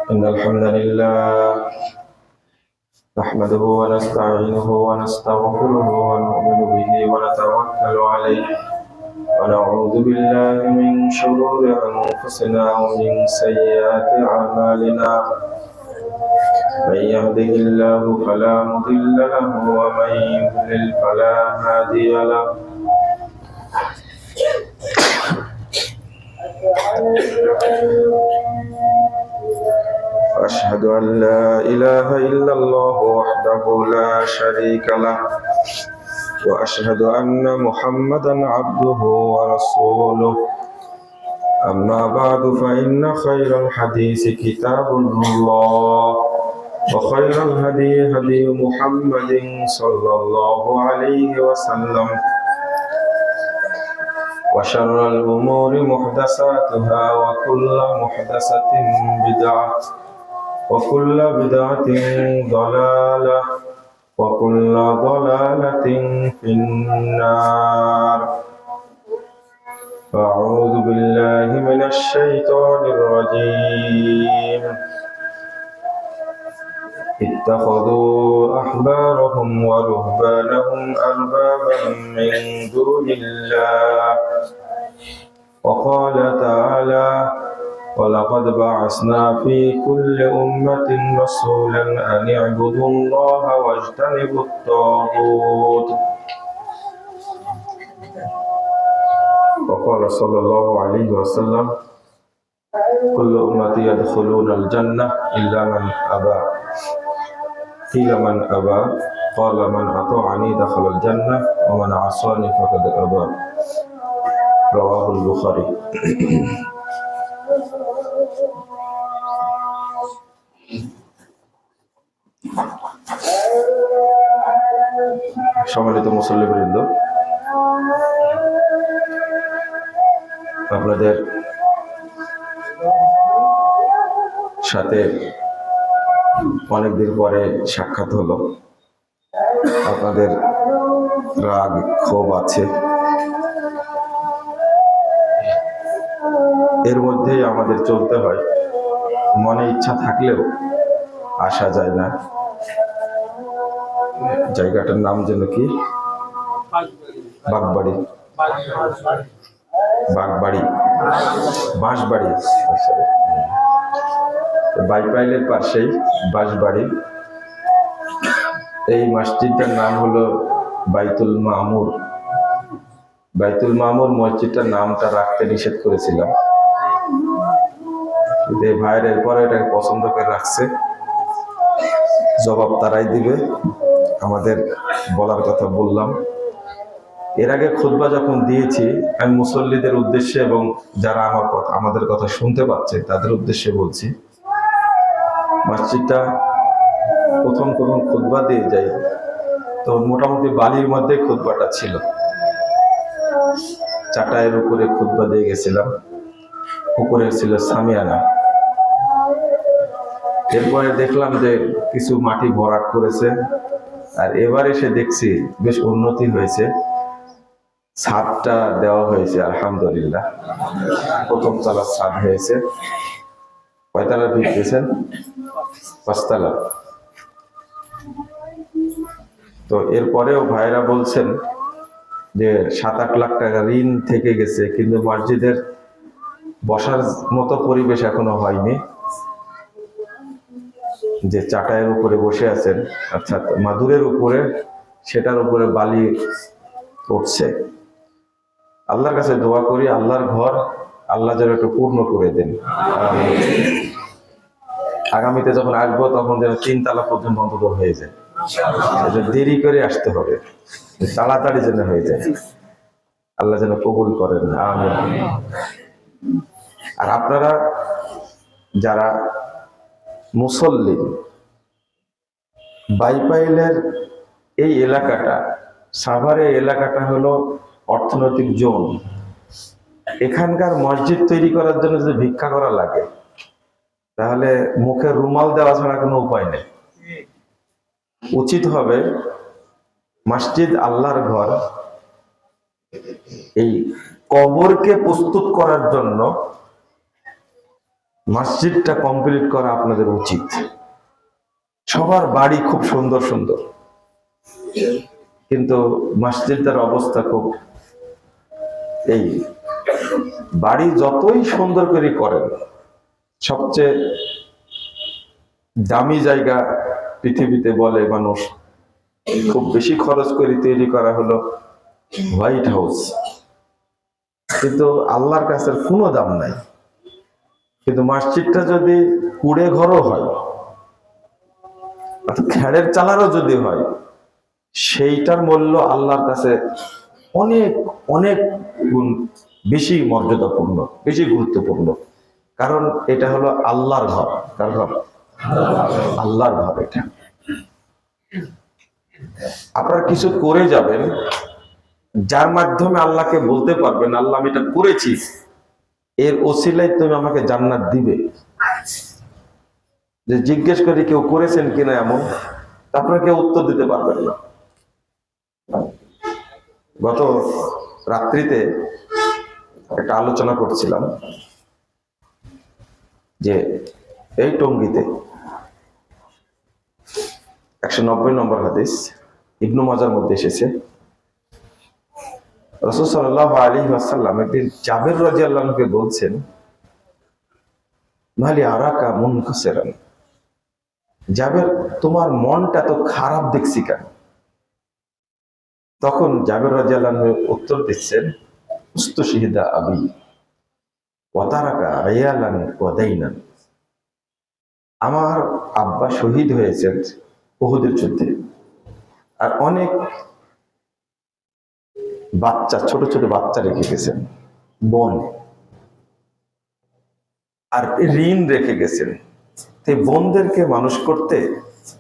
إن الحمد لله نحمده ونستعينه ونستغفره ونؤمن به ونتوكل عليه ونعوذ بالله من شرور أنفسنا ومن سيئات أعمالنا من يهده الله فلا مضل له ومن يضلل فلا هادي له أشهد أن لا إله إلا الله وحده لا شريك له وأشهد أن محمدا عبده ورسوله أما بعد فإن خير الحديث كتاب الله وخير الهدي هدي محمد صلى الله عليه وسلم وشر الأمور محدثاتها وكل محدثة بدعة وكل بدعة ضلالة وكل ضلالة في النار أعوذ بالله من الشيطان الرجيم اتخذوا أحبارهم ورهبانهم أربابا من دون الله وقال تعالى ولقد بعثنا في كل أمة رسولا أن اعبدوا الله واجتنبوا الطاغوت وقال صلى الله عليه وسلم كل أمتي يدخلون الجنة إلا من أبى قيل من أبى قال من أطاعني دخل الجنة ومن عصاني فقد أبى رواه البخاري সম্মানিত মুসল্লিবৃন্দ, আপনাদের সাথে অনেকদিন পরে সাক্ষাৎ হলো। আপনাদের রাগ ক্ষোভ আছে, এর মধ্যেই আমাদের চলতে হয়। মনে ইচ্ছা থাকলেও আসা যায় না। জায়গাটার নাম যেন কি? বাগবাড়ি, বাগবাড়ি, বাঁশবাড়ি, বাইপাইলের পাশেই বাঁশবাড়ি। এই মসজিদটার নাম হলো বাইতুল মামুর। বাইতুল মামুর মসজিদটার নামটা রাখতে নিষেধ করেছিলাম, এই ভাইয়ের এরপরে এটাকে পছন্দ করে রাখছে। জবাব তারাই দিবে, আমাদের বলার কথা বললাম। এর আগে খুতবা যখন দিয়েছি আমি মুসল্লিদের উদ্দেশ্যে এবং যারা আমাদের কথা শুনতে পাচ্ছে তাদের উদ্দেশ্যে বলছি, মসজিদটা প্রথম খুতবা দিয়ে যাই তো মোটামুটি বালির মধ্যে খুতবাটা ছিল। চাটাইয়ের উপরে খুতবা দিয়ে গেছিলাম, উপরে ছিল সামিয়ানা। এরপরে দেখলাম যে কিছু মাটি ভরাট করেছে, আর এবার এসে দেখছি বেশ উন্নতি হয়েছে। ছাদটা দেওয়া হয়েছে আলহামদুলিল্লাহ, প্রথম তলার ছাদ হয়েছে। কয়তলা দিয়েছেন? 5 তলা। তো এরপরেও ভাইরা বলছেন যে 7-8 লাখ টাকা ঋণ থেকে গেছে, কিন্তু মসজিদের বসার মতো পরিবেশ এখনো হয়নি। যে চাটাইয়ের উপরে বসে আছেন, অর্থাৎ মাদুরের উপরে, সেটার উপরে বালি উঠছে। আল্লাহর কাছে দোয়া করি আল্লাহর ঘর আল্লাহ যেন একটু পূর্ণ করে দেন। আগামীতে যখন আসবো তখন যেন 3 তলা পর্যন্ত অন্তত হয়ে যায়। দেরি করে আসতে হবে, তাড়াতাড়ি যেন হয়ে যায়। আল্লাহ যেন কবুল করেন, আমিন। আর আপনারা যারা মুসল্লি, বাইপাইলের এই এলাকাটা, সাভারের এলাকাটা হলো অর্থনৈতিক জোন। এখানকার মসজিদ তৈরি করার জন্য যদি ভিক্ষা করা লাগে তাহলে মুখে রুমাল দেওয়া ছাড়া কোনো উপায় নেই। উচিত হবে মসজিদ আল্লাহর ঘর, এই কবরকে প্রস্তুত করার জন্য মসজিদটা কমপ্লিট করা আপনাদের উচিত। সবার বাড়ি খুব সুন্দর সুন্দর, কিন্তু মসজিদটার অবস্থা খুব, এই বাড়ি যতই সুন্দর করে করেন, সবচেয়ে দামি জায়গা পৃথিবীতে বলে মানুষ খুব বেশি খরচ করে তৈরি করা হলো হোয়াইট হাউস, কিন্তু আল্লাহর কাছে কোনো দাম নাই। কিন্তু মসজিদটা যদি কুড়ে ঘরও হয়, খেড়ের চালারও যদি হয়, সেইটার মূল্য আল্লাহর কাছে অনেক অনেক গুণ বেশি মর্যাদাপূর্ণ, বেশি গুরুত্বপূর্ণ। কারণ এটা হলো আল্লাহর ঘর। কার ঘর? আল্লাহর ঘর। এটা আপনারা কিছু করে যাবেন, যার মাধ্যমে আল্লাহকে বলতে পারবেন আল্লাহ আমি এটা করেছি, এর ওসিলায় তুমি আমাকে জান্নাত দিবে। যে জিজ্ঞেস করে কেউ করেছেন কিনা এমন, আপনারা কেউ উত্তর দিতে পারবেন না। গত রাত্রিতে একটা আলোচনা করছিলাম যে এই টঙ্গীতে 190 নম্বর হাদিস ইবনু মাজার মধ্যে এসেছে, রাসূল সাল্লাল্লাহু আলাইহি ওয়াসাল্লাম একদিন জাবের রাদিয়াল্লাহু আনহুকে বলছেন, মালি আরাকা মুনকাসিরান, জাবের তোমার মনটা তো খারাপ দেখছি কেন? তখন জাবের রাদিয়াল্লাহু আনহু উত্তর দিচ্ছেন, উস্তুশহিদা আবি ওয়া তারাকা আয়ালান ওয়া দাইনান, আমার আব্বা শহীদ হয়েছেন উহুদের যুদ্ধে, আর অনেক বাচ্চা, ছোট ছোট বাচ্চা রেখে গেছেন বোন, আর ঋণ রেখে গেছেন। বোনদেরকে মানুষ করতে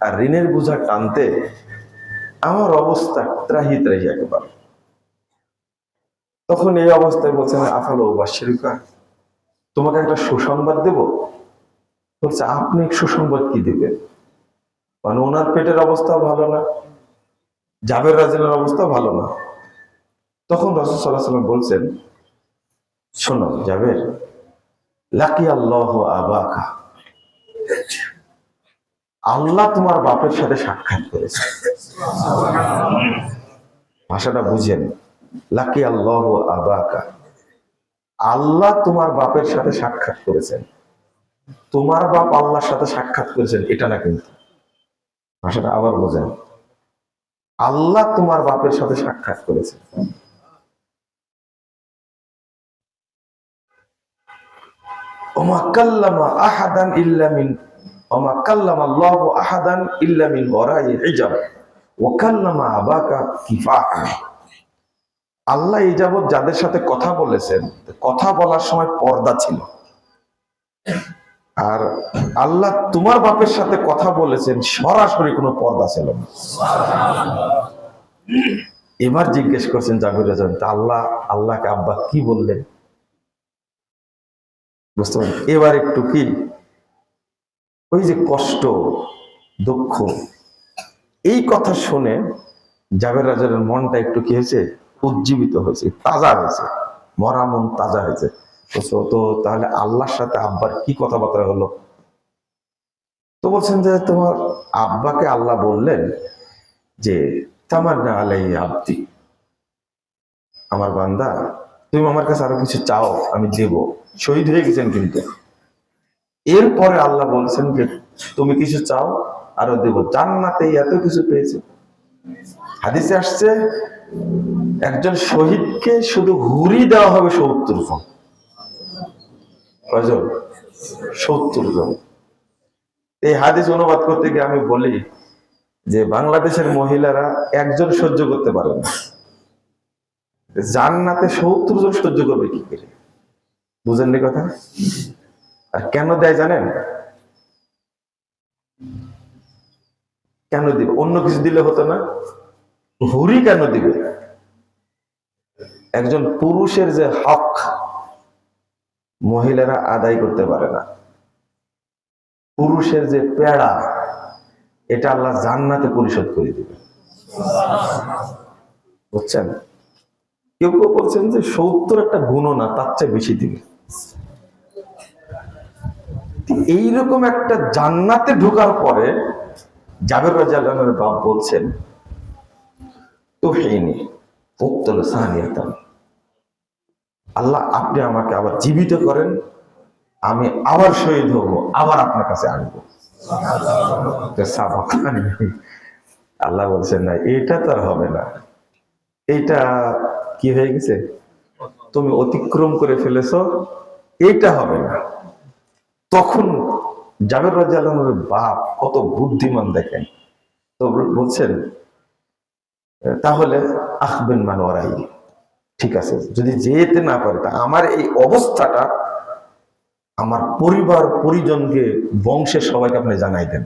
আর ঋণের বোঝা টানতে আমার অবস্থা ত্রাহি ত্রাহি একবার। তখন এই অবস্থায় বলছেন, আফালো বাশিরুকা, তোমাকে একটা সুসংবাদ দেব। বলছে, আপনি সুসংবাদ কি দিবেন? মানে ওনার পেটের অবস্থা ভালো না, জাবের রাজিনের অবস্থা ভালো না। তখন রাসূল সাল্লাল্লাহু আলাইহি ওয়াসাল্লাম বলছেন, শোনো জাবের, লাকি আল্লাহু আবাকা, আল্লাহ তোমার বাপের সাথে সাক্ষাৎ করেছে। ভাষাটা বুঝেন, লাকি আল্লাহু আবাকা, আল্লাহ তোমার বাপের সাথে সাক্ষাৎ করেছেন। তোমার বাপ আল্লাহর সাথে সাক্ষাৎ করেছেন এটা না, কিন্তু ভাষাটা আবার বোঝেন, আল্লাহ তোমার বাপের সাথে সাক্ষাৎ করেছেন। ওমা কাল্লামা আহাদান ইল্লা মিন, ওমা কাল্লামা আল্লাহু আহাদান ইল্লা মিন ওয়ারাই হিজাব ওয়া কাল্লামা আবাকা কিফাহা, আল্লাহ এই যাবৎ যাদের সাথে কথা বলেছেন, কথা বলার সময় পর্দা ছিল, আর আল্লাহ তোমার বাপের সাথে কথা বলেছেন সরাসরি কোনো পর্দা ছিল না। এবার জিজ্ঞেস করছেন জাবির রাদিয়াল্লাহু আনহু, আল্লাহকে আব্বা কি বললেন? বুঝতে পারেন? এবার একটু কি ওই যে কষ্ট, দুঃখ, এই কথা শুনে জাবের রাজারের মনটা একটু কি হয়েছে, উজ্জীবিত হয়েছে, তাজা হয়েছে, মরা মন তাজা হয়েছে। তো তাহলে আল্লাহর সাথে আব্বার কি কথাবার্তা হলো? তো বলছেন যে তোমার আব্বাকে আল্লাহ বললেন যে তামান্না আলাই আব্দি, আমার বান্দা তুমি আমার কাছে আরো কিছু চাও, আমি দেব। শহীদ হয়ে গেছেন কিন্তু। এরপরে আল্লাহ বলছেন যে তুমি কিছু চাও, আরো দেব। জান্নাতে এত কিছু পেয়েছে। হাদিসে আসছে একজন শহীদকে শুধু হুরি দেওয়া হবে 70 জন। কয়জন? 70 জন। এই হাদিস অনুবাদ করতে গিয়ে আমি বলি যে বাংলাদেশের মহিলারা একজন সহ্য করতে পারে না, জান্নাতে 70 জন সহ্য করবে কি করে? বুঝেননি কথা? আর কেন দেয় জানেন? কেন দিবে? অন্য কিছু দিলে হতো না? হুরি কেন দিবে? একজন পুরুষের যে হক মহিলারা আদায় করতে পারে না, পুরুষের যে পেড়া, এটা আল্লাহ জান্নাতে পরিশোধ করে দিবে। বুঝছেন? কেউ কেউ বলছেন যে 70 একটা গুণ না, তার চেয়ে বেশি দিবে। এইরকম একটা জান্নাতে ঢোকার পরে জাবের রাদিয়াল্লাহু আনহুর বাপ বলছেন, তুহিনি উক্তুল সানিয়াতান, আল্লাহ আপনি আমাকে আবার জীবিত করেন, আমি আবার শহীদ হব, আবার আপনার কাছে আসবো। আল্লাহ বলছেন না, এটা তো আর হবে না, এইটা কি হয়ে গেছে, তুমি অতিক্রম করে ফেলেছো, এইটা হবে না। তখন জাবের রাদিয়াল্লাহু আনহুর বাপ কত বুদ্ধিমান দেখেন, তো বলছেন তাহলে আখবেন মান ওয়ারাই, ঠিক আছে যদি যেতে না পারে তা আমার এই অবস্থাটা আমার পরিবার পরিজনকে বংশের সবাইকে আপনি জানাই দেন।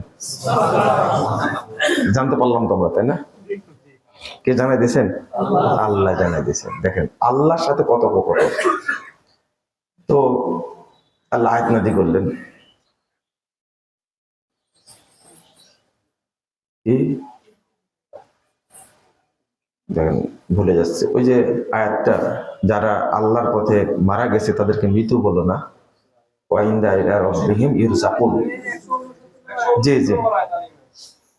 জানতে পারলাম তোমরা, তাই না? কে জানাই দিয়েছেন? আল্লাহ জানাই দিয়েছেন। দেখেন আল্লাহর সাথে কত কথোপকথন। তো আল্লাহ আয়াত নাযিল করলেন, দেখেন ভুলে যাচ্ছে ওই যে আয়াতটা, যারা আল্লাহর পথে মারা গেছে তাদেরকে মৃত্যু বলো না, ওয়াইন্দা ইলা রাব্বিহিম ইরজাকুন। জি জি।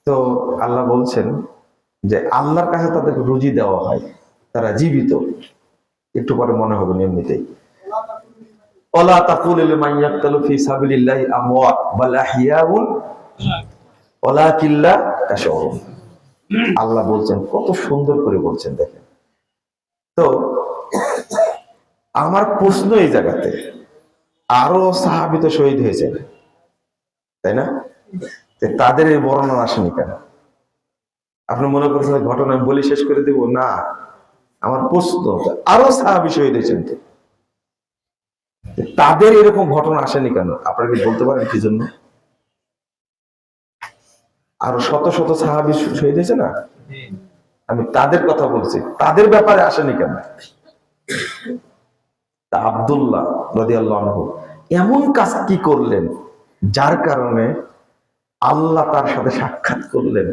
তো আল্লাহ বলছেন যে আল্লাহর কাছে তাদেরকে রুজি দেওয়া হয়, তারা জীবিত। একটু পরে মনে হবে এমনিতেই, ওয়ালা তাকুলু লিমান ইয়াকতালু ফি সাবিলিল্লাহি আমওয়াত বাল আহইয়াউন ওয়ালাকিন লা তাশউরুন। আল্লাহ বলছেন, কত সুন্দর করে বলছেন দেখেন। তো আমার প্রশ্ন এই জায়গাতে, আরো সাহাবী তো শহীদ হয়েছে, তাই না? তাদের এই বর্ণনা আসেনি কেন? আপনি মনে করছেন ঘটনা আমি বলে শেষ করে দেব না, আমার প্রশ্ন, আরো সাহাবী শহীদ হয়েছেন, তো তাদের এরকম ঘটনা আসেনি কেন? আপনারা কি বলতে পারেন কি জন্য? আরো শত শত সাহাবী শহীদ হয়েছে না, আমি তাদের কথা বলছি, তাদের ব্যাপারে আসেনি কেন? তা আব্দুল্লাহ রাদিয়াল্লাহু আনহু এমন কাজ কি করলেন যার কারণে আল্লাহ তার সাথে সাক্ষাৎ করলেন,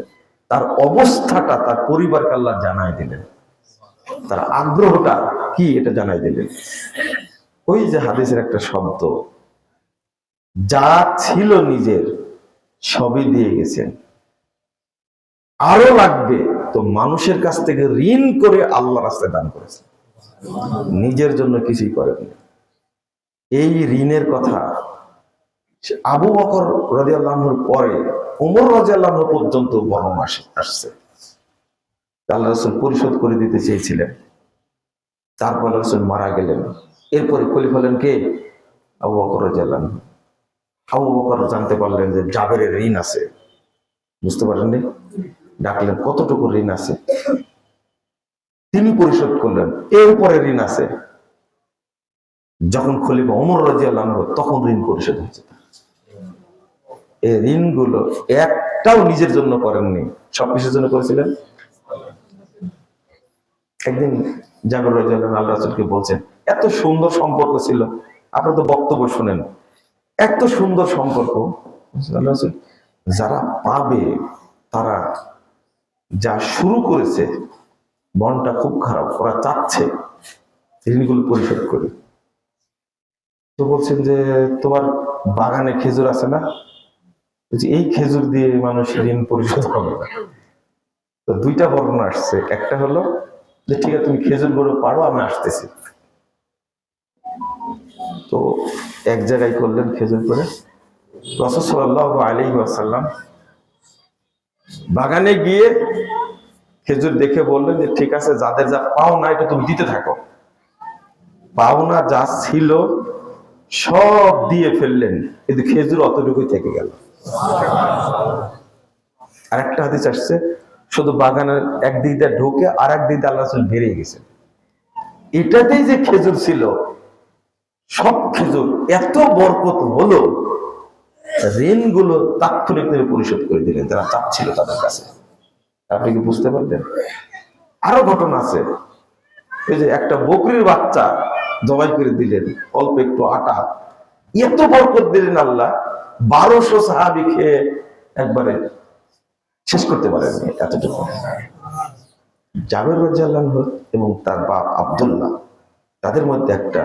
তার অবস্থাটা তার পরিবারকে আল্লাহ জানাই দিলেন, তার আগ্রহটা কি এটা জানাই দিলেন। ওই যে হাদিসের একটা শব্দ, যা ছিল নিজের সবই দিয়ে গেছেন, আরো লাগবে তো মানুষের কাছ থেকে ঋণ করে আল্লাহ রাস্তায় দান করেছেন, নিজের জন্য কিছুই করেননি। এই ঋণের কথা আবু বকর রাদিয়াল্লাহু আনহুর পরে ওমর রাদিয়াল্লাহু আনহু পর্যন্ত বর্ণনা আসছে। আল্লাহ রাসূল পরিশোধ করে দিতে চেয়েছিলেন, তারপর রাসূল মারা গেলেন, এরপরে খলিফা হলেন কে? আবু বকর রাদিয়াল্লাহু আনহু। আবু বকর জানতে পারলেন যে জাবেরের ঋণ আছে, বুঝতে পারেননি, ডাকলেন কতটুকু ঋণ আছে, তিনি পরিশোধ করলেন, এরপরে ঋণ আছে। যখন খলিফা ওমর রাদিয়াল্লাহু আনহু, তখন ঋণ পরিশোধ হয়েছে। এই ঋণগুলো একটাও নিজের জন্য করেননি, সবকিছুর জন্য করেছিলেন। একদিন জাবের রাদিয়াল্লাহু আনহু আল্লাহ রাসূলকে বলছেন, এত সুন্দর সম্পর্ক ছিল, আপনারা তো বক্তব্য শুনেন, এত সুন্দর সম্পর্ক, আল্লাহ রাসূল যারা পাবে তারা যা শুরু করেছে, মনটা খুব খারাপ, ওরা চাচ্ছে ঋণগুলো পরিশোধ করে। তো বলছেন যে তোমার বাগানে খেজুর আছে না, এই খেজুর দিয়ে মানুষ ঋণ পরিশোধ হবে না। তো দুইটা বর্ণনা আসছে, একটা হলো যে ঠিক আছে তুমি খেজুর গুলো পারো, আমি আসতেছি। তো এক জায়গায় করলেন খেজুর করে, রাসূল সাল্লাল্লাহু আলাইহি ওয়াসাল্লাম বাগানে গিয়ে খেজুর দেখে বললেন যে ঠিক আছে, যাদের যা পাওনা এটা তুমি দিতে থাকো। পাওনা যা ছিল সব দিয়ে ফেললেন, কিন্তু খেজুর অতটুকুই থেকে গেল। আরেকটা হাদিস আসছে, শুধু বাগানের একদিক দিয়ে ঢুকে আর একদিক দিয়ে আল্লাহ রাসূল বেরিয়ে গেছে, এটাতেই যে খেজুর ছিল, সব খেজুর এত বরকত হলো, ঋণগুলো তাৎক্ষণিক পরিশোধ করে দিলেন যারা চাচ্ছিল তাদের কাছে। আপনি কি বুঝতে পারলেন? আরো ঘটনা আছে, ওই যে একটা বকরির বাচ্চা জবাই করে দিলেন, অল্প একটু আটা, এত বরকত দিলেন আল্লাহ, 1200 সাহাবী খেয়ে একবারে শেষ করতে পারেননি, এতটুকু। জাবের রাদিয়াল্লাহু আনহু এবং তার বাপ আব্দুল্লাহ, তাদের মধ্যে একটা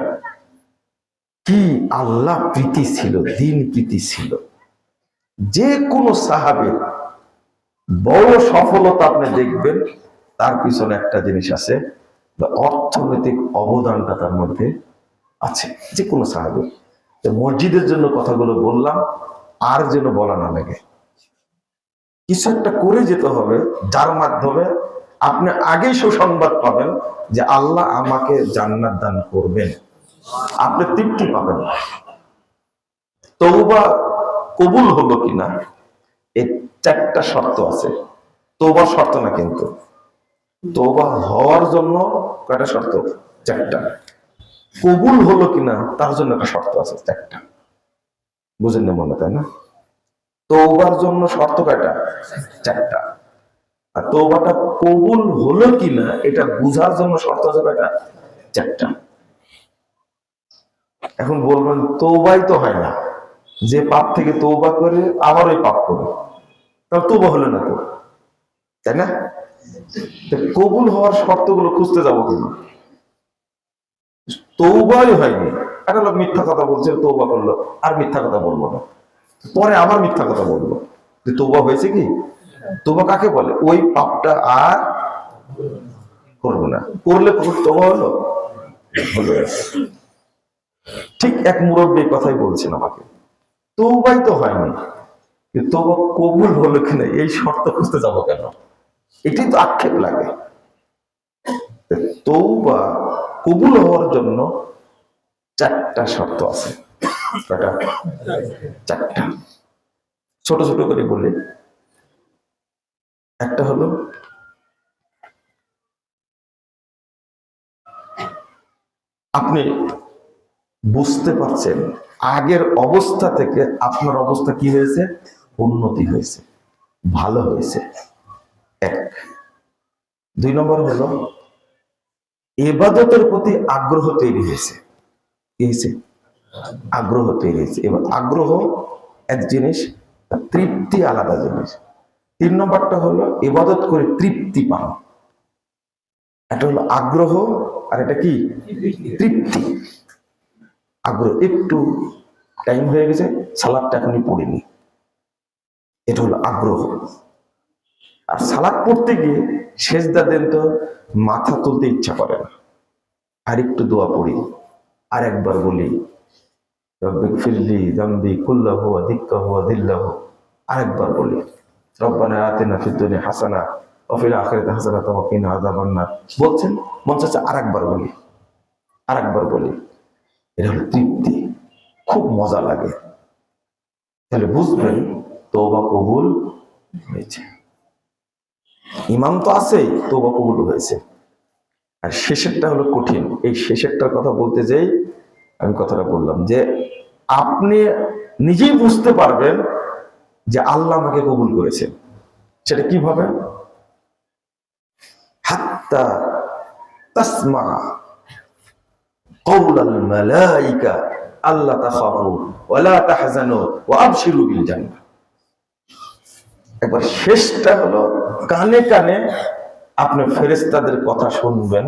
কি আল্লাহ প্রীতি ছিল, দিন প্রীতি ছিল। যে কোনো সাহাবীর বড় সফলতা আপনি দেখবেন, তার পিছনে একটা জিনিস আছে, অর্থনৈতিক অবদানটা তার মধ্যে আছে। যে কোনো সাহাবী। মসজিদের জন্য কথাগুলো বললাম, আর যেন বলা না লাগে। কিছু একটা করে যেতে হবে, যার মাধ্যমে আপনি আগেই সুসংবাদ পাবেন যে আল্লাহ আমাকে জান্নাত দান করবেন, আপনি তৃপ্তি পাবেন। তওবা কবুল হলো কিনা এই চারটা শর্ত আছে। তওবার শর্ত না কিন্তু, তওবা হওয়ার জন্য কয়টা শর্ত? চারটা। কবুল হলো কিনা তার জন্য একটা শর্ত আছে, চারটা। বুঝেন না মনে, তাই না? তওবার জন্য শর্ত কয়টা? চারটা। আর তওবাটা কবুল হলো কিনা এটা বুঝার জন্য শর্ত আছে কয়টা? চারটা। এখন বলবেন তওবাই তো হয় না, যে পাপ থেকে তওবা করে আবার ওই পাপ করে, তাহলে তওবা হলো না তো, তাই না? কবুল হওয়ার শর্তগুলো খুঁজতে যাবো কেন? তওবাই হয়নি, একটা লোক মিথ্যা কথা বলছে, তওবা করলো, আর মিথ্যা কথা বলবো না, পরে আবার মিথ্যা কথা বলবো, যে তওবা হয়েছে কি? তওবা কাকে বলে? ওই পাপটা আর করবো না, করলে তওবা হলো? হলো। ঠিক এক মুরব্বী কথাই বলছেন আমাকে, তওবাই তো হয়নি, তওবা কবুল হলো কিনা এই শর্ত খুঁজতে যাবো কেন? এটাই তো আক্ষেপ লাগে। তওবা কবুল হওয়ার জন্য চারটা শর্ত আছে। চারটা, ছোট ছোট করে বলি। একটা হলো আপনি বুঝতে পারছেন আগের অবস্থা থেকে আপনার অবস্থা কি হয়েছে, উন্নতি হয়েছে, ভালো হয়েছে, এক। 2 নম্বর হলো ইবাদতের প্রতি আগ্রহ তৈরি হয়েছে। কি হয়েছে? আগ্রহ তৈরি হয়েছে। এবার আগ্রহ এক জিনিস, তৃপ্তি আলাদা জিনিস। 3 নম্বরটা হলো ইবাদত করে তৃপ্তি পান। এটা হলো আগ্রহ, আর এটা কি? তৃপ্তি। আগ্রহ, একটু টাইম হয়ে গেছে, সালাদটা এখনই পড়িনি, এটা হলো আগ্রহ। আর সালাদ পড়তে গিয়ে সেজদা দেন তো মাথা তুলতে ইচ্ছা করে না, আর একটু দোয়া পড়ি, আর একবার বলি রব্বিক ফিরলি যামবি কুল্লাহু ওয়া দিক্কাহু ওয়া দিল্লাহু, আরেকবার বলি রব্বানা আতিনা ফিদ দুনিয়া হাসানা ওয়া ফিল আখিরাতি হাসানাতাও ওয়া কিনা আযাবান নার। বলছেন, মন চাচ্ছে আরেকবার বলি, আরেকবার বলি। এটা হলো তৃপ্তি, খুব মজা লাগে। তাহলে বুঝবেন তওবা কবুল হয়েছে। ইমাম তো আছে, তওবা কবুল হয়েছে। আর শেষেরটা হলো কঠিন। এই শেষেরটার কথা বলতে যাই আমি কথাটা বললাম যে আপনি নিজেই বুঝতে পারবেন যে আল্লাহ আমাকে কবুল করেছেন। সেটা কিভাবে? হাত্তা তাসমা কওলাল মালাইকা আল্লা তাখাফু ওয়া লা তাহজানু ওয়া আবশিরু বিল জান্নাহ। একবার শেষটা হলো কানে কানে আপনি ফেরেশতাদের কথা শুনবেন,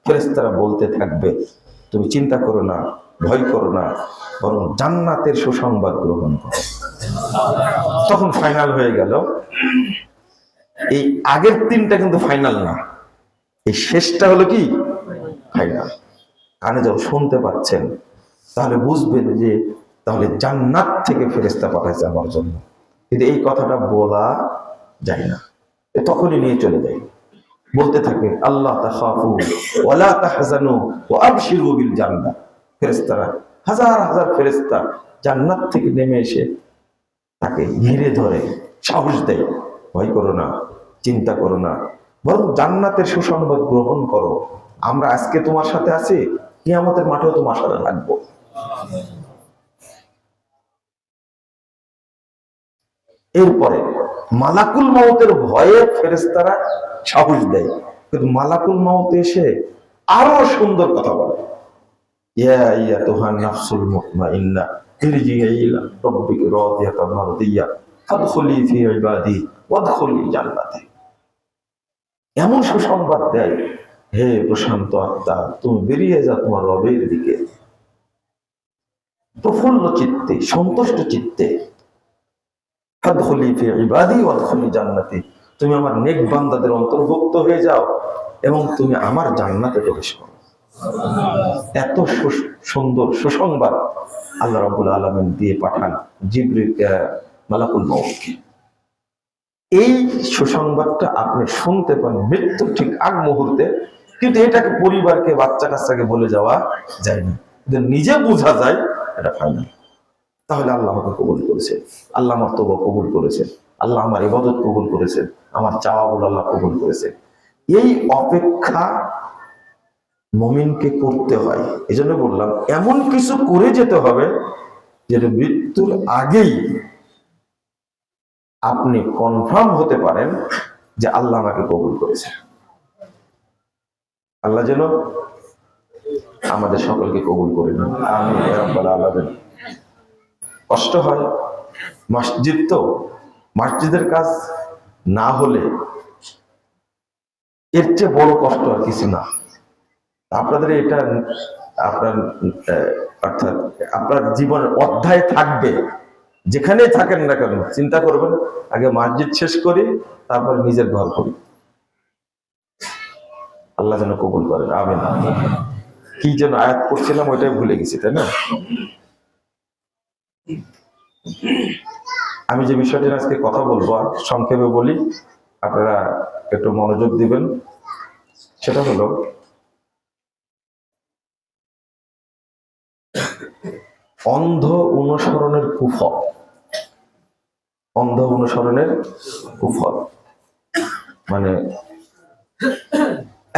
ফেরেশতারা বলতে থাকবে তুমি চিন্তা করো না, ভয় করো না, বরং জান্নাতের সুসংবাদ গ্রহণ করো। তখন ফাইনাল হয়ে গেল। এই আগের 3টা কিন্তু ফাইনাল না, এই শেষটা হলো কি ফাইনাল। কানে যখন শুনতে পাচ্ছেন তাহলে বুঝবেন যে তাহলে জান্নাত থেকে ফেরেশতা পাঠাইছে আমার জন্য। কিন্তু এই কথাটা বলা যায় না, তখনই নিয়ে চলে যায়, বলতে থাকে আল্লাহ তাখাফু ওয়া লা তাহজানু ওয়া আবশিরু বিল জান্নাহ। ফেরেশতারা হাজার হাজার ফেরেশতা জান্নাত থেকে নেমে এসে তাকে ঘিরে ধরে সাহস দেয়, ভয় করো না, চিন্তা করো না, বরং জান্নাতের সুসংবাদ গ্রহণ করো। আমরা আজকে তোমার সাথে আছি, কিয়ামতের মাঠেও তোমার সাথে থাকবো। এরপরে মালাকুল মাউতের ভয়ে ফেরেশতারা সাহস দেয়, কিন্তু মালাকুল মাউত এসে আরো সুন্দর কথা বলে, ইয়া আইয়াতুহান নাফসুল মুতমাইন্নাহ ইরজিই ইলা রাব্বিকি রাদিয়াতাম মারদিয়া ফাদখুলি ফি ইবাদি ওয়াদখুলি জান্নাতি। এমন সুসংবাদ দেয়, হে প্রশান্ত আত্মা, তুমি বেরিয়ে যাও তোমার রবের দিকে। প্রফুল্ল চিত্তে, সন্তুষ্ট চিত্তে, ফাদখুলি ফি ইবাদি ওয়াদখুলি জান্নাতি, তুমি আমার নেক বান্দাদের অন্তর্ভুক্ত হয়ে যাও এবং তুমি আমার জান্নাতে প্রবেশ করো। এত সুন্দর সুসংবাদ আল্লাহ রাব্বুল আলামিন দিয়ে পাঠান জিবরিল, মালাকুল মউতকে। এই সুসংবাদটা আপনি শুনতে পান মৃত্যুর ঠিক আগ মুহূর্তে, কিন্তু এটাকে পরিবারকে, বাচ্চা কাচ্চাকে বলে যাওয়া যায় না, নিজে বোঝা যায় এটা ফাইনাল। তাহলে আল্লাহ আমাকে কবুল করেছেন, আল্লাহ আমার তওবা কবুল করেছেন, আল্লাহ আমার ইবাদত কবুল করেছেন, আমার চাওয়াগুলো আল্লাহ কবুল করেছেন। এই অপেক্ষা মুমিনকে করতে হয়। এই জন্য বললাম এমন কিছু করে যেতে হবে যেটা মৃত্যুর আগেই আপনি কনফার্ম হতে পারেন যে আল্লাহ আমাকে কবুল করেছেন। আল্লাহ যেন আমাদের সকলকে কবুল করে নেন, আমিন ইয়া রাব্বাল আলামিন। কষ্ট হয়, মসজিদ তো, মসজিদের কাজ না হলে এর চেয়ে বড় কষ্ট আর কিছু না। আপনাদের এটা আপনার অর্থাৎ আপনার জীবনের অধ্যায় থাকবে, যেখানেই থাকেন না কেন চিন্তা করবেন আগে মসজিদ শেষ করি, তারপর নিজের ঘর করি। আল্লাহ যেন কবুল করেন, আমিন। কি যেন আয়াত পড়ছিলাম ওইটাই ভুলে গেছি, তাই না? আমি যে বিষয়টি আজকে কথা বলবো সংক্ষেপে বলি, আপনারা একটু মনোযোগ দিবেন। সেটা হলো অন্ধ অনুসরণের কুফল। অন্ধ অনুসরণের কুফল মানে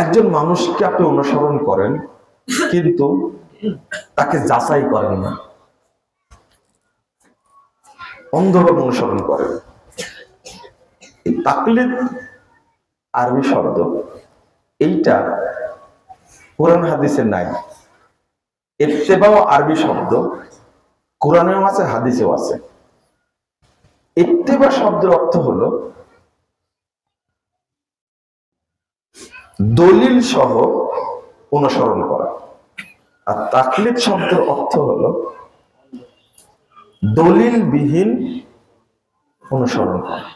একজন মানুষকে আপনি অনুসরণ করেন কিন্তু তাকে যাচাই করেন না, অন্ধভাবে অনুসরণ করেন। এই তাকলিদ আরবি শব্দ, এইটা কোরআন হাদিসে নাই। ইত্তেবাও আরবি শব্দ, কোরআনেও আছে হাদিসেও আছে। ইত্তেবা শব্দের অর্থ হলো দলিল সহ অনুসরণ করা, আর তাকলিদ শব্দের অর্থ হলো দলিলবিহীন অনুসরণ করা।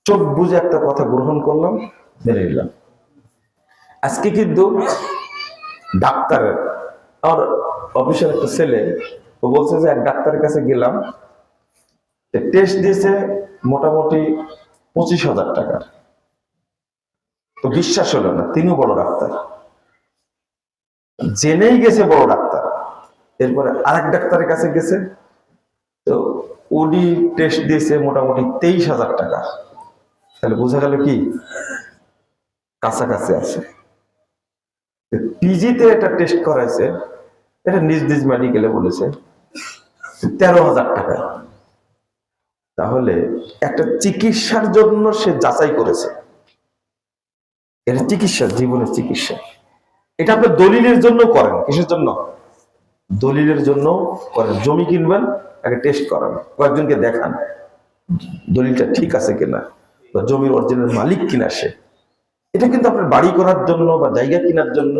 চোখ বুঝে একটা কথা গ্রহণ করলাম, মেনে নিলাম। আজকে কিন্তু ডাক্তারের, আমার অফিসের একটা ছেলে, ও বলছে যে এক ডাক্তারের কাছে গেলাম, টেস্ট দিয়েছে মোটামুটি 25,000 টাকার। তো বিশ্বাস হলো না, তিনিও বড় ডাক্তার, জেনেই গেছে বড় ডাক্তার। এরপরে আরেক ডাক্তারের কাছে গেছে, তো উনি টেস্ট দিয়েছে মোটামুটি 23,000 টাকা। তাহলে বোঝা গেল কি কাছাকাছি আছে। পিজিতে একটা টেস্ট করাইছে, এটা নিজ নিজ মেডিকেলে বলেছে 13,000 টাকা। তাহলে একটা চিকিৎসার জন্য সে যাচাই করেছে, এটা চিকিৎসা, জীবনের চিকিৎসা। এটা আপনি দলিলের জন্য করেন, কিসের জন্য? দলিলের জন্য করেন। জমি কিনবেন, আগে টেস্ট করান, কয়েকজনকে দেখান দলিলটা ঠিক আছে কিনা, বা জমির অরিজিনাল মালিক কিনা সে। এটা কিন্তু আপনার বাড়ি করার জন্য বা জায়গা কেনার জন্য।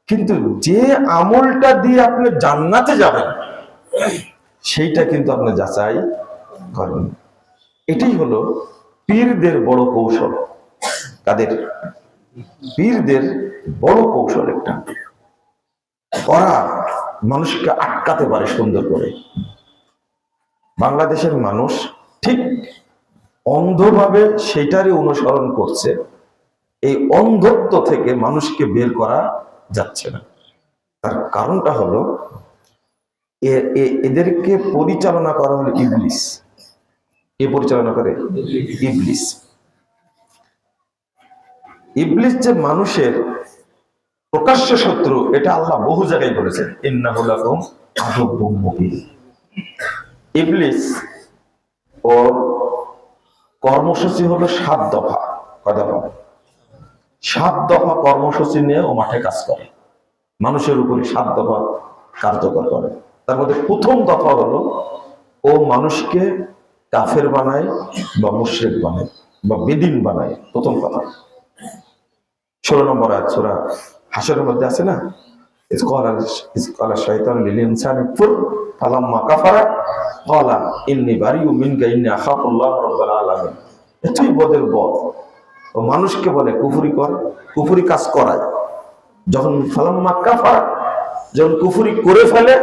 কিন্তু যে আমলটা দিয়ে আপনি জান্নাতে যাবেন সেইটা কিন্তু আপনি যাচাই করেন। এটাই হলো পীরদের বড় কৌশল। তাদের পীরদের বড় কৌশল একটা, ওরা মানুষকে আটকাতে পারে সুন্দর করে। বাংলাদেশের মানুষ ঠিক অন্ধভাবে সেটারই অনুসরণ করছে। এই অন্ধত্ব থেকে মানুষকে বের করা যাচ্ছে না। তার কারণটা হলো এদেরকে পরিচালনা করা হলো ইবলিস। কে পরিচালনা করে? ইবলিস। ইবলিস যে মানুষের প্রকাশ্য শত্রু, এটা আল্লাহ বহু জায়গায় বলেছেন, ইন্নাহু লাকুম আদুব্বুম মুবিন। ইবলিস ওর কর্মসূচি হলো 7 দফা। কয় দফা? 7 দফা কর্মসূচি নিয়ে ও মাঠে কাজ করে, মানুষের উপরে 7 দফা কার্যকর করে। তার মধ্যে প্রথম দফা হলো ও মানুষকে কাফের বানায় বা মুশরিক বানায় বা বেদিন বানায়। প্রথম কথা 16 নম্বর আয়াত সূরা হাশরের মধ্যে আছে না, ইসকালা শয়তান লিল ইনসানি কুফর ফালাম্মা কাফারা ক্বালা ইন্নী বারিউ মিনকা ইন্নী আখাফুল্লাহ রাব্বুল আলামিন। এতই বদের বদ। ও মানুষকে বলে কুফরি কর, কুফরি কাজ করায়। যখন ফালাম্মা কাফারা, যখন কুফরি করে ফেলে,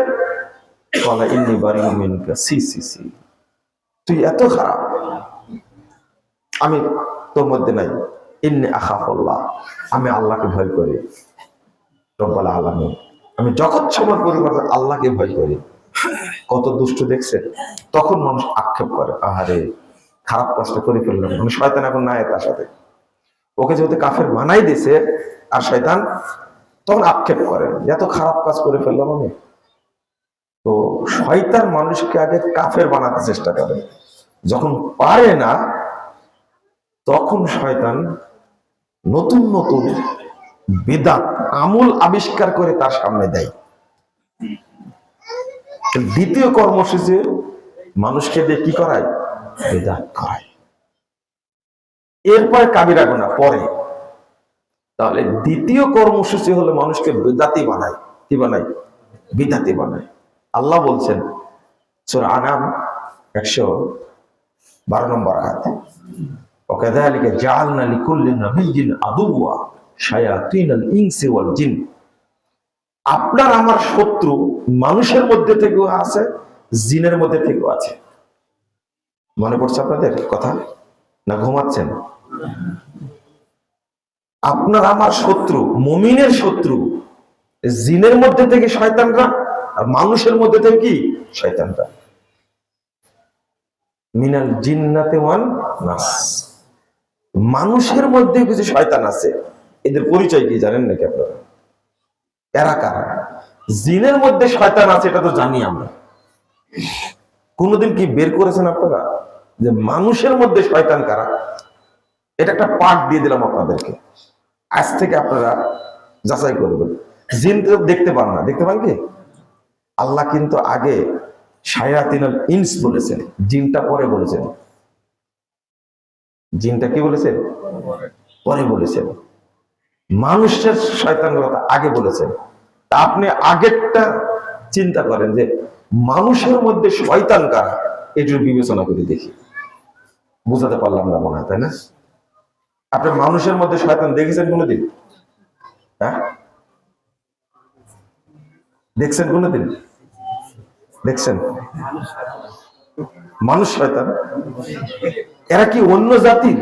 ক্বালা ইন্নী বারিউ মিনকা, সি সি সি, তুই এত খারাপ, আমি তোর মধ্যে নাই। ইন্নী আখাফুল্লাহ, আমি আল্লাহকে ভয় করি রব্বুল আলামিন, আমি জগৎ সবার পরিবার আল্লাহকে ভয় করি। কত দুষ্ট দেখছেন। তখন মানুষ আক্ষেপ করে, আহারে খারাপ কাজটা করে ফেললাম, মানে শয়তান এখন নাই তার সাথে, ওকে যেহেতু কাফের বানাই দিছে, আর শয়তান তখন আক্ষেপ করে এত খারাপ কাজ করে ফেললাম আমি। তো শয়তান মানুষকে আগে কাফের বানাতে চেষ্টা করে, যখন পারে না তখন শয়তান নতুন নতুন বিদআত আমল আবিষ্কার করে তার সামনে দেয়। দ্বিতীয় কর্মসূচি মানুষকে দিয়ে কি করায়? বিদআত করায়। এরপরে কাবিরা গুনাহ পরে। তাহলে দ্বিতীয় কর্মসূচি হলো মানুষকে বিদআতি বানায়। কি বানায়? বিদআতি বানায়। আল্লাহ বলছেন সূরা আনাম 112 নম্বর আয়াতে, ওয়াকাযালিকা জাআলনা লিকুল্লি নাবিয়্যিন আদুওয়া শায়াতিনাল ইনসি ওয়াল জিন। আপনার আমার শত্রু মানুষের মধ্যে থেকেও আছে, জিনের মধ্যে থেকেও আছে। মনে পড়ছে আপনাদের কথা না ঘুমাচ্ছেন? আপনার আমার শত্রু, মুমিনের শত্রু জিনের মধ্যে থেকে শয়তানরা, আর মানুষের মধ্যে থেকে কি? শয়তানরা। মিনাল জিন্নাতি ওয়ান নাস, মানুষের মধ্যে কিছু শয়তান আছে। এদের পরিচয় কি জানেন নাকি আপনারা? এরা কারা? জিনের মধ্যে শয়তান আছে এটা তো জানি আমরা। কোনদিন কি বের করেছেন আপনারা যে মানুষের মধ্যে শয়তান কারা? এটা একটা পাঠ দিয়ে দিলাম আপনাদেরকে, আজ থেকে আপনারা যাচাই করবেন। জিন তো দেখতে পান না, দেখতে পান কি? আল্লাহ কিন্তু আগে শায়াতিনুল ইনস বলেছেন, জিনটা পরে বলেছেন। জিনটা কি বলেছেন? পরে বলেছেন। মানুষের শয়তানের কথা আগে বলেছেন। তা আপনি আগেরটা চিন্তা করেন যে মানুষের মধ্যে শয়তান কারা, এটির বিবেচনা করে দেখি। বুঝাতে পারলাম না মনে হয়, তাই না? আপনি মানুষের মধ্যে শয়তান দেখেছেন কোনোদিন? হ্যাঁ, দেখছেন কোনোদিন? দেখছেন মানুষ শয়তান? এরা কি অন্য জাতির?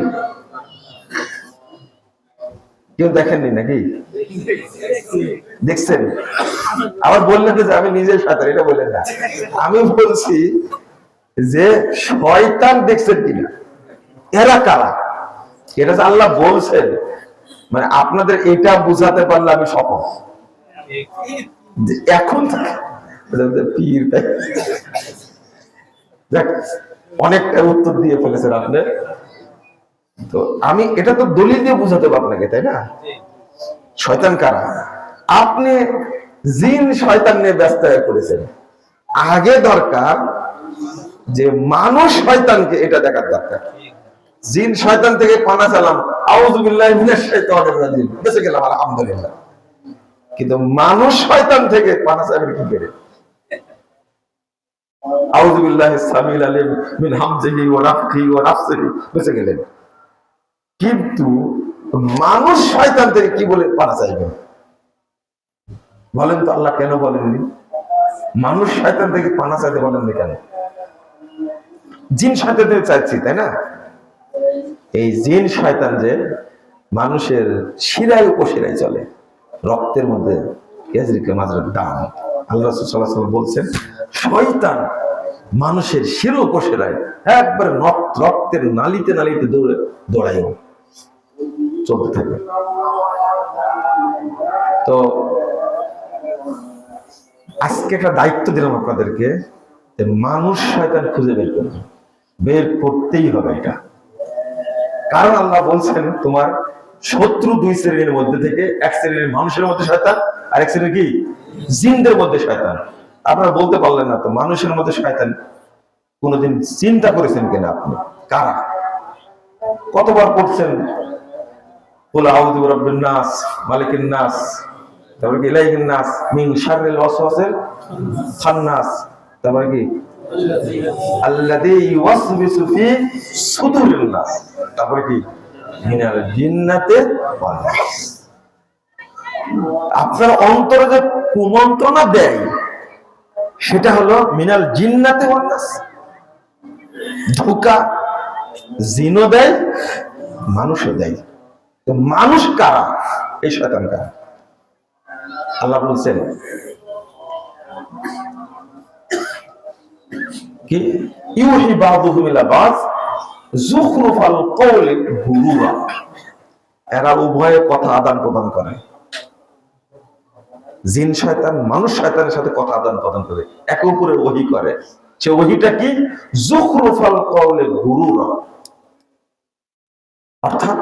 কেউ দেখেননি নাকি? দেখছেন? আবার বললেন যে আমি নিজে শয়তান, এটা বললেন না। আমি বলছি যে শয়তান দেখছেন কিনা, এরা কারা, এটা যে আল্লাহ বলছেন, মানে আপনাদের এটা বুঝাতে পারলে আমি সফল। এখন পীর অনেকটা উত্তর দিয়ে ফেলেছেন আপনি। তো আমি এটা তো দলিল দিয়ে বুঝাতে পারবো আপনাকে, তাই না? শয়তান কারা? আপনি জিন শয়তান নিয়ে ব্যস্ত হয়ে পড়েছেন। আগে দরকার যে মানুষ শয়তানকে, এটা দেখার দরকার। জিন শয়তান থেকে পানা চালাম, আউযু বিল্লাহি মিনাশ শাইতানির রাজিম, বেঁচে গেলাম আলহামদুলিল্লাহ। কিন্তু মানুষ শয়তান থেকে পানা চালাবে কি করে? আউযু বিল্লাহি সামিল আলিম মিন হামজিহি ওয়া নাফখিহি ওয়া নাফসিহি, বেঁচে গেলেন। কিন্তু মানুষ শয়তান থেকে কি বলে পানা চাইবে? বলেন তো, আল্লাহ কেন বলেননি? মানুষ শয়তান থেকে পানা চাইতে বলেননি কেন? জিন শয়তান থেকে চাইছি, তাই না? এই জিন শয়তান যে মানুষের শিরায় উপশিরায় চলে, রক্তের মধ্যে দাম। আল্লাহ রাসূল সাল্লাল্লাহু আলাইহি ওয়াসাল্লাম বলছেন, শয়তান মানুষের শিরা উপশিরায় একবার রক্তের নালিতে নালিতে দৌড়ায় চলতে থাকে। তো আজকে একটা দায়িত্ব দিলাম আপনাদেরকে, মানুষ শয়তান খুঁজে বের করতেই হবে এটা। কারণ আল্লাহ বলছেন তোমার শত্রু দুই শ্রেণীর মধ্যে থেকে, এক শ্রেণীর মানুষের মধ্যে শয়তান, আর এক শ্রেণীর কি? জিনদের মধ্যে শয়তান। আপনারা বলতে পারলেন না তো মানুষের মধ্যে শয়তান কোনদিন চিন্তা করেছেন কিনা আপনি? কারা? কতবার পড়ছেন কুল আউযু বিরাব্বিন নাস, মালিকিন নাস, তারপরে কি ইলাইহিন নাস মিন শাররিল ওয়াসওয়াসিল খান্নাস, তারপরে কি আল্লাযী ইউওয়াসবিসু ফি সুদুরিন নাস, তারপরে কি মিনাল জিন্নাতি ওয়ান নাস। আপনার অন্তরে যে কুমন্ত্রণা দেয় সেটা হলো মিনাল জিন্নাতি ওয়ান নাস। ধোঁকা জিনও দেয়, মানুষও দেয়। তো মানুষ কারা? এই শয়তান কারা? আল্লাহ বলছেন কি ইউহি বাদুহুম ইলা বাদ যুখরুফাল কওলি গুরুরা, এরা উভয়ে কথা আদান প্রদান করে। জিন শয়তান মানুষ শয়তানের সাথে কথা আদান প্রদান করে, একে অপরের ওহী করে। সে ওহীটা কি? যুখরুফাল কওলি গুরুরা, অর্থাৎ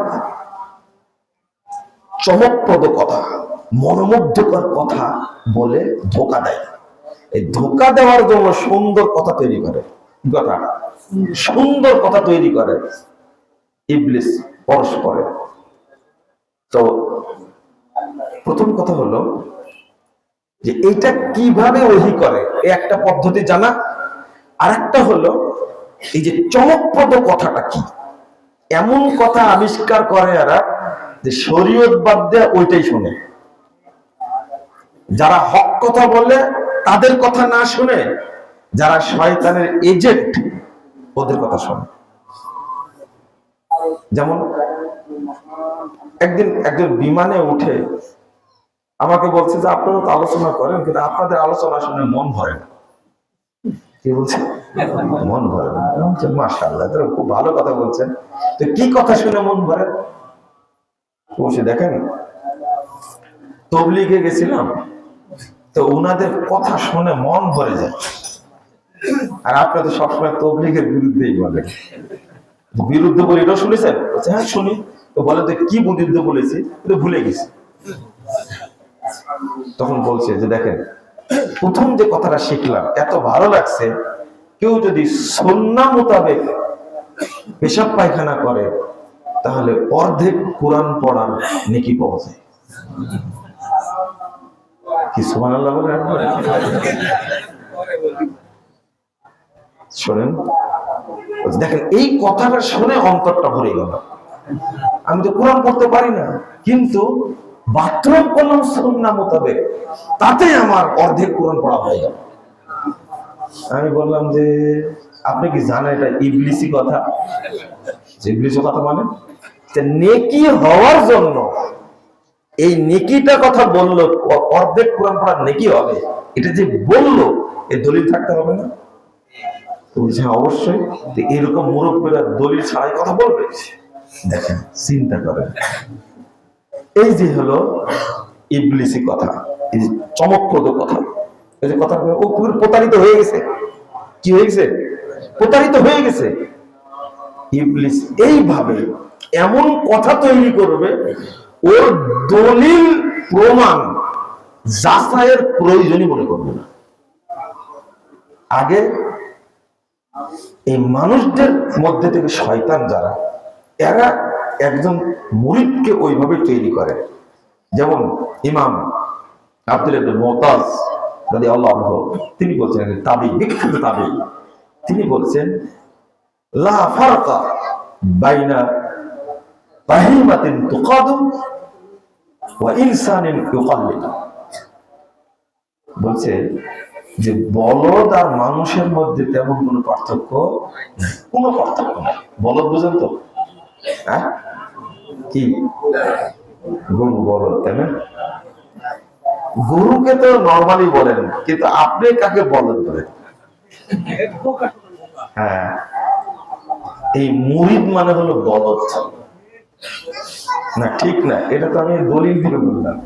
চমকপ্রদ কথা, মনোমুগ্ধকর কথা বলে ধোঁকা দেয়। এই ধোঁকা দেওয়ার জন্য সুন্দর কথা তৈরি করে, কথা সুন্দর কথা তৈরি করে ইবলিস পরস্পরে। তো প্রথম কথা হলো যে এটা কিভাবে ওহী করে, একটা পদ্ধতি জানা। আর একটা হলো এই যে চমকপ্রদ কথাটা কি, এমন কথা আবিষ্কার করে এরা যে শরীয়ত বাদ দিয়ে ওইটাই শুনে। যারা হক কথা বলে তাদের কথা না শুনে যারা শয়তানের এজেন্ট ওদের কথা শোনে। যেমন একদিন একজন বিমানে উঠে আমাকে বলছে যে আপনারা তো আলোচনা করেন কিন্তু আপনাদের আলোচনা শুনে মন ভরে না। কি বলছেন? মন ভরে না। মাশাআল্লাহ, খুব ভালো কথা বলছেন। তো কি কথা শুনে মন ভরে? বসে দেখেন, তবলিগে গেছিলাম তো উনাদের কথা শুনে মন ভরে যায়। আর আপনারা তো সবসময় তবলিগের বিরুদ্ধেই বলেন। বিরুদ্ধে বলি, এটাও শুনেছেন? হ্যাঁ শুনি। তো বলে তো কি বিরুদ্ধে বলেছি, এটা ভুলে গেছি। তখন বলছে যে দেখেন, প্রথম যে কথাটা শিখলাম এত ভালো লাগছে, কেউ যদি সুন্নাহ মোতাবেক পেশাব পায়খানা করে তাহলে অর্ধেক কোরআন পড়ার নেকি পাওয়া যায়। কি সুবহানাল্লাহ বলেন? শোনেন, দেখেন এই কথাটা শুনে অন্তরটা ভরে গেল। আমি তো কোরআন পড়তে পারি না, কিন্তু বাথরুম করলাম সুন্নাহ মোতাবেক, তাতে আমার অর্ধেক কোরআন পড়া হয়ে গেল। আমি বললাম যে আপনি কি জানেন এটা ইবলিসি কথা? ইবলিসি কথা মানে নেকি হওয়ার জন্য এই নেকিটা কথা বললো, অর্ধেক কোরআন পড়ার নেকি হবে, এটা যে বললো এই দলিল থাকতে হবে না? বলছে অবশ্যই। এরকম মুরব্বীরা দলিল ছাড়াই কথা বলবে? দেখেন, চিন্তা করেন। এই যে হলো ইবলিসি কথা, এই যে চমকপ্রদ কথা, এই যে কথা ও পুরো প্রতারিত হয়ে গেছে। কি হয়ে গেছে? প্রতারিত হয়ে গেছে। ইবলিস এইভাবে এমন কথা তৈরি করবে, ওর দলিল প্রমাণ যাচাইয়ের প্রয়োজনই মনে করবে না। আগে এই মানুষদের মধ্যে থেকে শয়তান যারা, এরা একজন মুরিদকে ওইভাবে তৈরি করে। যেমন ইমাম আব্দুল ইবনে মুতাজ রাদিয়াল্লাহু আনহু, তিনি বলছেন, তাবি, বিখ্যাত তাবি, তিনি বলছেন লা ফারকা বাইনা বাহিমাতিন তুকাদু ওয়া ইনসানিন ইউকাল্লিদ। বলছে যে বলদ আর মানুষের মধ্যে তেমন কোনো পার্থক্য নাই, কোনো পার্থক্য নাই। বলদ বুঝেন তো? হ্যাঁ, কি গরু বলদ, তাই না? গরুকে তো নর্মালি বলেন, কিন্তু আপনি কাকে বলদ বলেন? হ্যাঁ, এই মুরিদ মানে হলো বলদ না? ঠিক না? এটা তো আমি দলিল দিয়ে বললাম,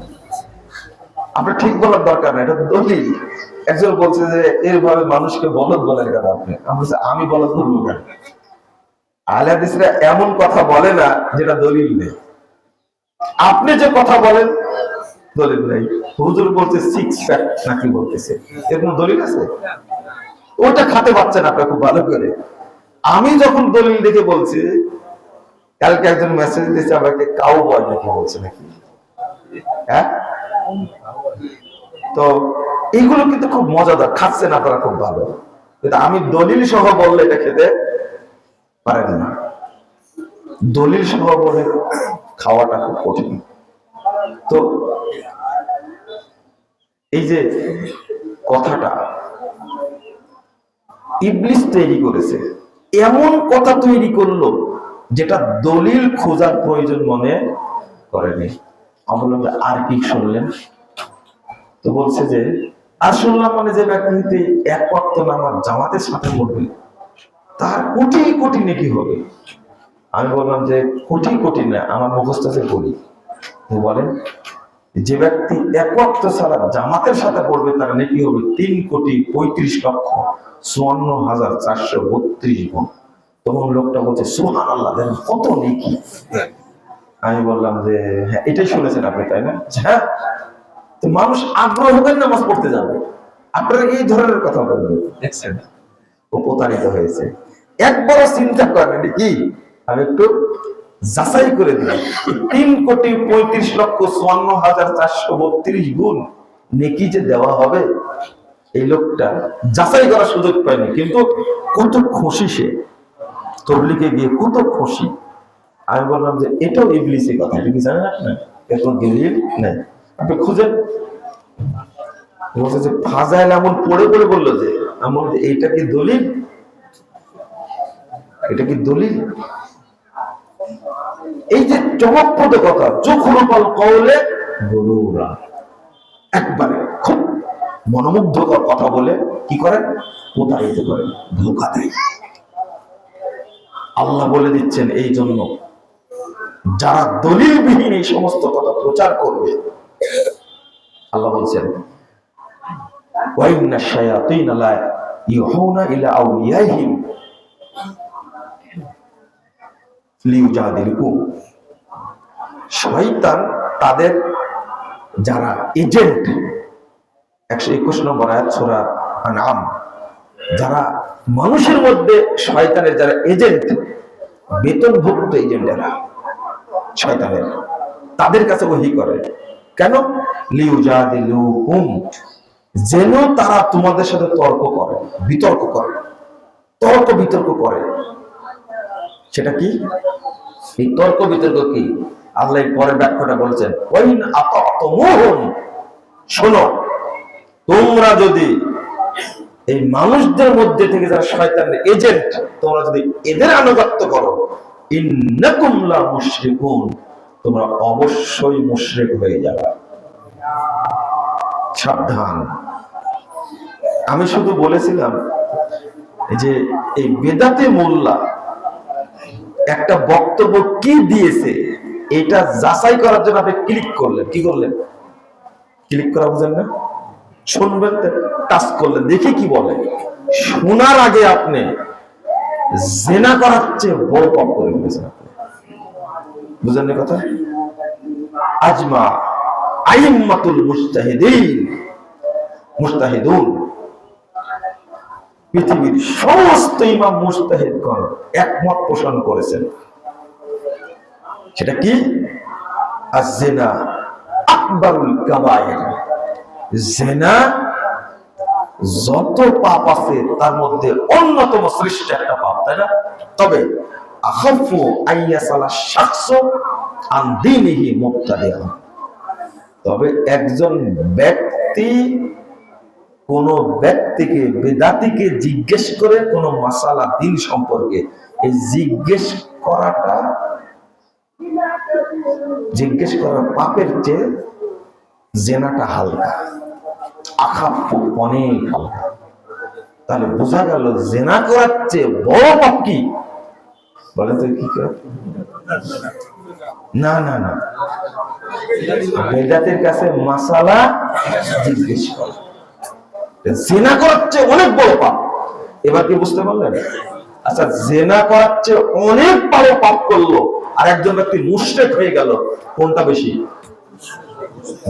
আপনার ঠিক বলার দরকার না, এটা দলিল। একজন বলছে যে এরভাবে মানুষকে বলদ বলেন কেন আপনি? আমি বলদ বলবো কেন? আহলে হাদিসরা এমন কথা বলে না যেটা দলিল নেই। আপনি যে কথা বলেন দলিল নেই। হুজুর বলছে সিক্স প্যাক নাকি বলতেছে, এর কোনো দলিল আছে? ওটা খাতে পাচ্ছেন আপনার খুব ভালো করে। আমি যখন দলিল দেখে বলছি, কালকে একজন মেসেজ দিয়েছে আমাকে কাউ বয় নাকি বলছে নাকি, হ্যাঁ তো এইগুলো কিন্তু খুব মজাদার, খাচ্ছেন আপনারা খুব ভালো, কিন্তু আমি দলিল সহ বললে এটা খেতে পারেন না। দলিল সহ বলে খাওয়াটা খুব কঠিন। তো এই যে কথাটা ইবলিস তৈরি করেছে, এমন কথা তৈরি করলো যেটা দলিল খোঁজার প্রয়োজন মনে করেনি। আমি বললাম যে আর কি শুনলেন? তো বলছে যে আর শুনলাম মানে যে ব্যক্তি এক ওয়াক্ত নামাজ জামাতের সাথে পড়বে তার কোটি কোটি নেকি হবে। আমি বললাম যে কোটি কোটি না, আমার মুখস্থ আছে বলি। বলেন যে ব্যক্তি এক ওয়াক্ত সালাত জামাতের সাথে পড়বে তার নেকি হবে 3,35,54,432 গুণ। তখন লোকটা বলছে সুবহানাল্লাহ, দেখেন কত নেকি। আমি বললাম যে হ্যাঁ এটাই শুনেছেন আপনি তাই না? হ্যাঁ। তো মানুষ আগ্রহ করে নামাজ পড়তে যাবে, আপনারা এই ধরনের কথা বলবেন, দেখছেন ও প্রতারিত হয়েছে। একবারও চিন্তা করেন কি আমি একটু যাচাই করে দিলাম, 3,35,54,432 গুণ নেকি যে দেওয়া হবে, এই লোকটা যাচাই করার সুযোগ পায়নি, কিন্তু কত খুশি সে, তবলিগে গিয়ে কত খুশি। আমি বললাম যে এটাও ইবলিসের কথা, এটা কি জানেন আপনি? এত দলিল নেই, আপনি খুঁজেন। বলছে যে ফাজাইল আমল পড়ে পড়ে বললো যে আমল, এইটা কি দলিল? এটা কি দলিল? এই যে চমকপ্রদ কথা, যুখরুপাল কওলে গুরুরা, একবারে খুব মনোমুগ্ধকর কথা বলে কি করেন? প্রতারিত করেন, ধোঁকা দেয়। আল্লাহ বলে দিচ্ছেন এই জন্য যারা দলিলবিহীন এই সমস্ত কথা প্রচার করবে, আল্লাহ বলছেন ওয়াইন্না শায়াতিনা লা ইউহুনা ইলা আউলিয়াইহিম লিউজাদিলকুম। শয়তান তাদের যারা এজেন্ট, 121 নম্বর আয়াত সূরা আনআম, যারা মানুষের মধ্যে শয়তানের যারা এজেন্ট, বেতনভুক্ত এজেন্টেরা শয়তানের, তাদের কাছে ওহী করে কেন? লিউজাদিলুকুম, যেন তারা তোমাদের সাথে তর্ক করে, বিতর্ক করে, তর্ক বিতর্ক করে। সেটা কি? এই তর্ক বিতর্ক কি? আল্লাহ পরে ব্যাখ্যাটা বলছেন ওয়াইন আতাতুমুহুম, শোনো তোমরা যদি এই মানুষদের মধ্যে থেকে যারা শয়তানের এজেন্ট, তোমরা যদি এদের আনুগত্য করো, ইন্নাকুম লা মুশরিকুন, তোমরা অবশ্যই মুশরিক হয়ে যাবে। সাবধান। আমি শুধু বলেছিলাম যে এই বেদাতে মোল্লা একটা বক্তব্য কি দিয়েছে এটা যাচাই করার জন্য আপনি ক্লিক করলেন। কি করলেন? ক্লিক করা বুঝেন না? শুনবেন, টাচ করলেন, দেখি কি বলে। শোনার আগে আপনি জেনা করার চেয়ে বড় পাপ করে ফেলেছেন আপনি। বুঝেন না কথা? আজমা আইম্মাতুল মুজতাহিদুন, পৃথিবীর সমস্ত ইমাম মুজতাহিদগণ একমত পোষণ করেছেন। সেটা কি? আজ-জিনা আকবারুল কাবায়ের, জিনা যত পাপ আছে তার মধ্যে অন্যতম শ্রেষ্ঠ একটা পাপ, তাই না? তবে আখাফু আইয়াসালা শাখসু আন দীনিহি মুবতাদিআ, তবে একজন ব্যক্তি কোন ব্যক্তিকে, বেদাতিকে জিজ্ঞেস করে কোন মাসালা দিন সম্পর্কে, এই জিজ্ঞেস করার পাপের চেয়ে জেনাটা হালকা, আখাফ অনেক হালকা। তাহলে বোঝা গেল জেনা করার চেয়ে বড় পাপ কি? বলে তো কি করে? না না না, বেদাতের কাছে মাসালা জিজ্ঞেস করা জেনা করার চেয়ে অনেক বড় পাপ। এবার কি বুঝতে পারলেন? আচ্ছা, জেনা করার চেয়ে অনেক বড় পাপ করলো আর একজন ব্যক্তি মুশরিক হয়ে গেল, কোনটা বেশি?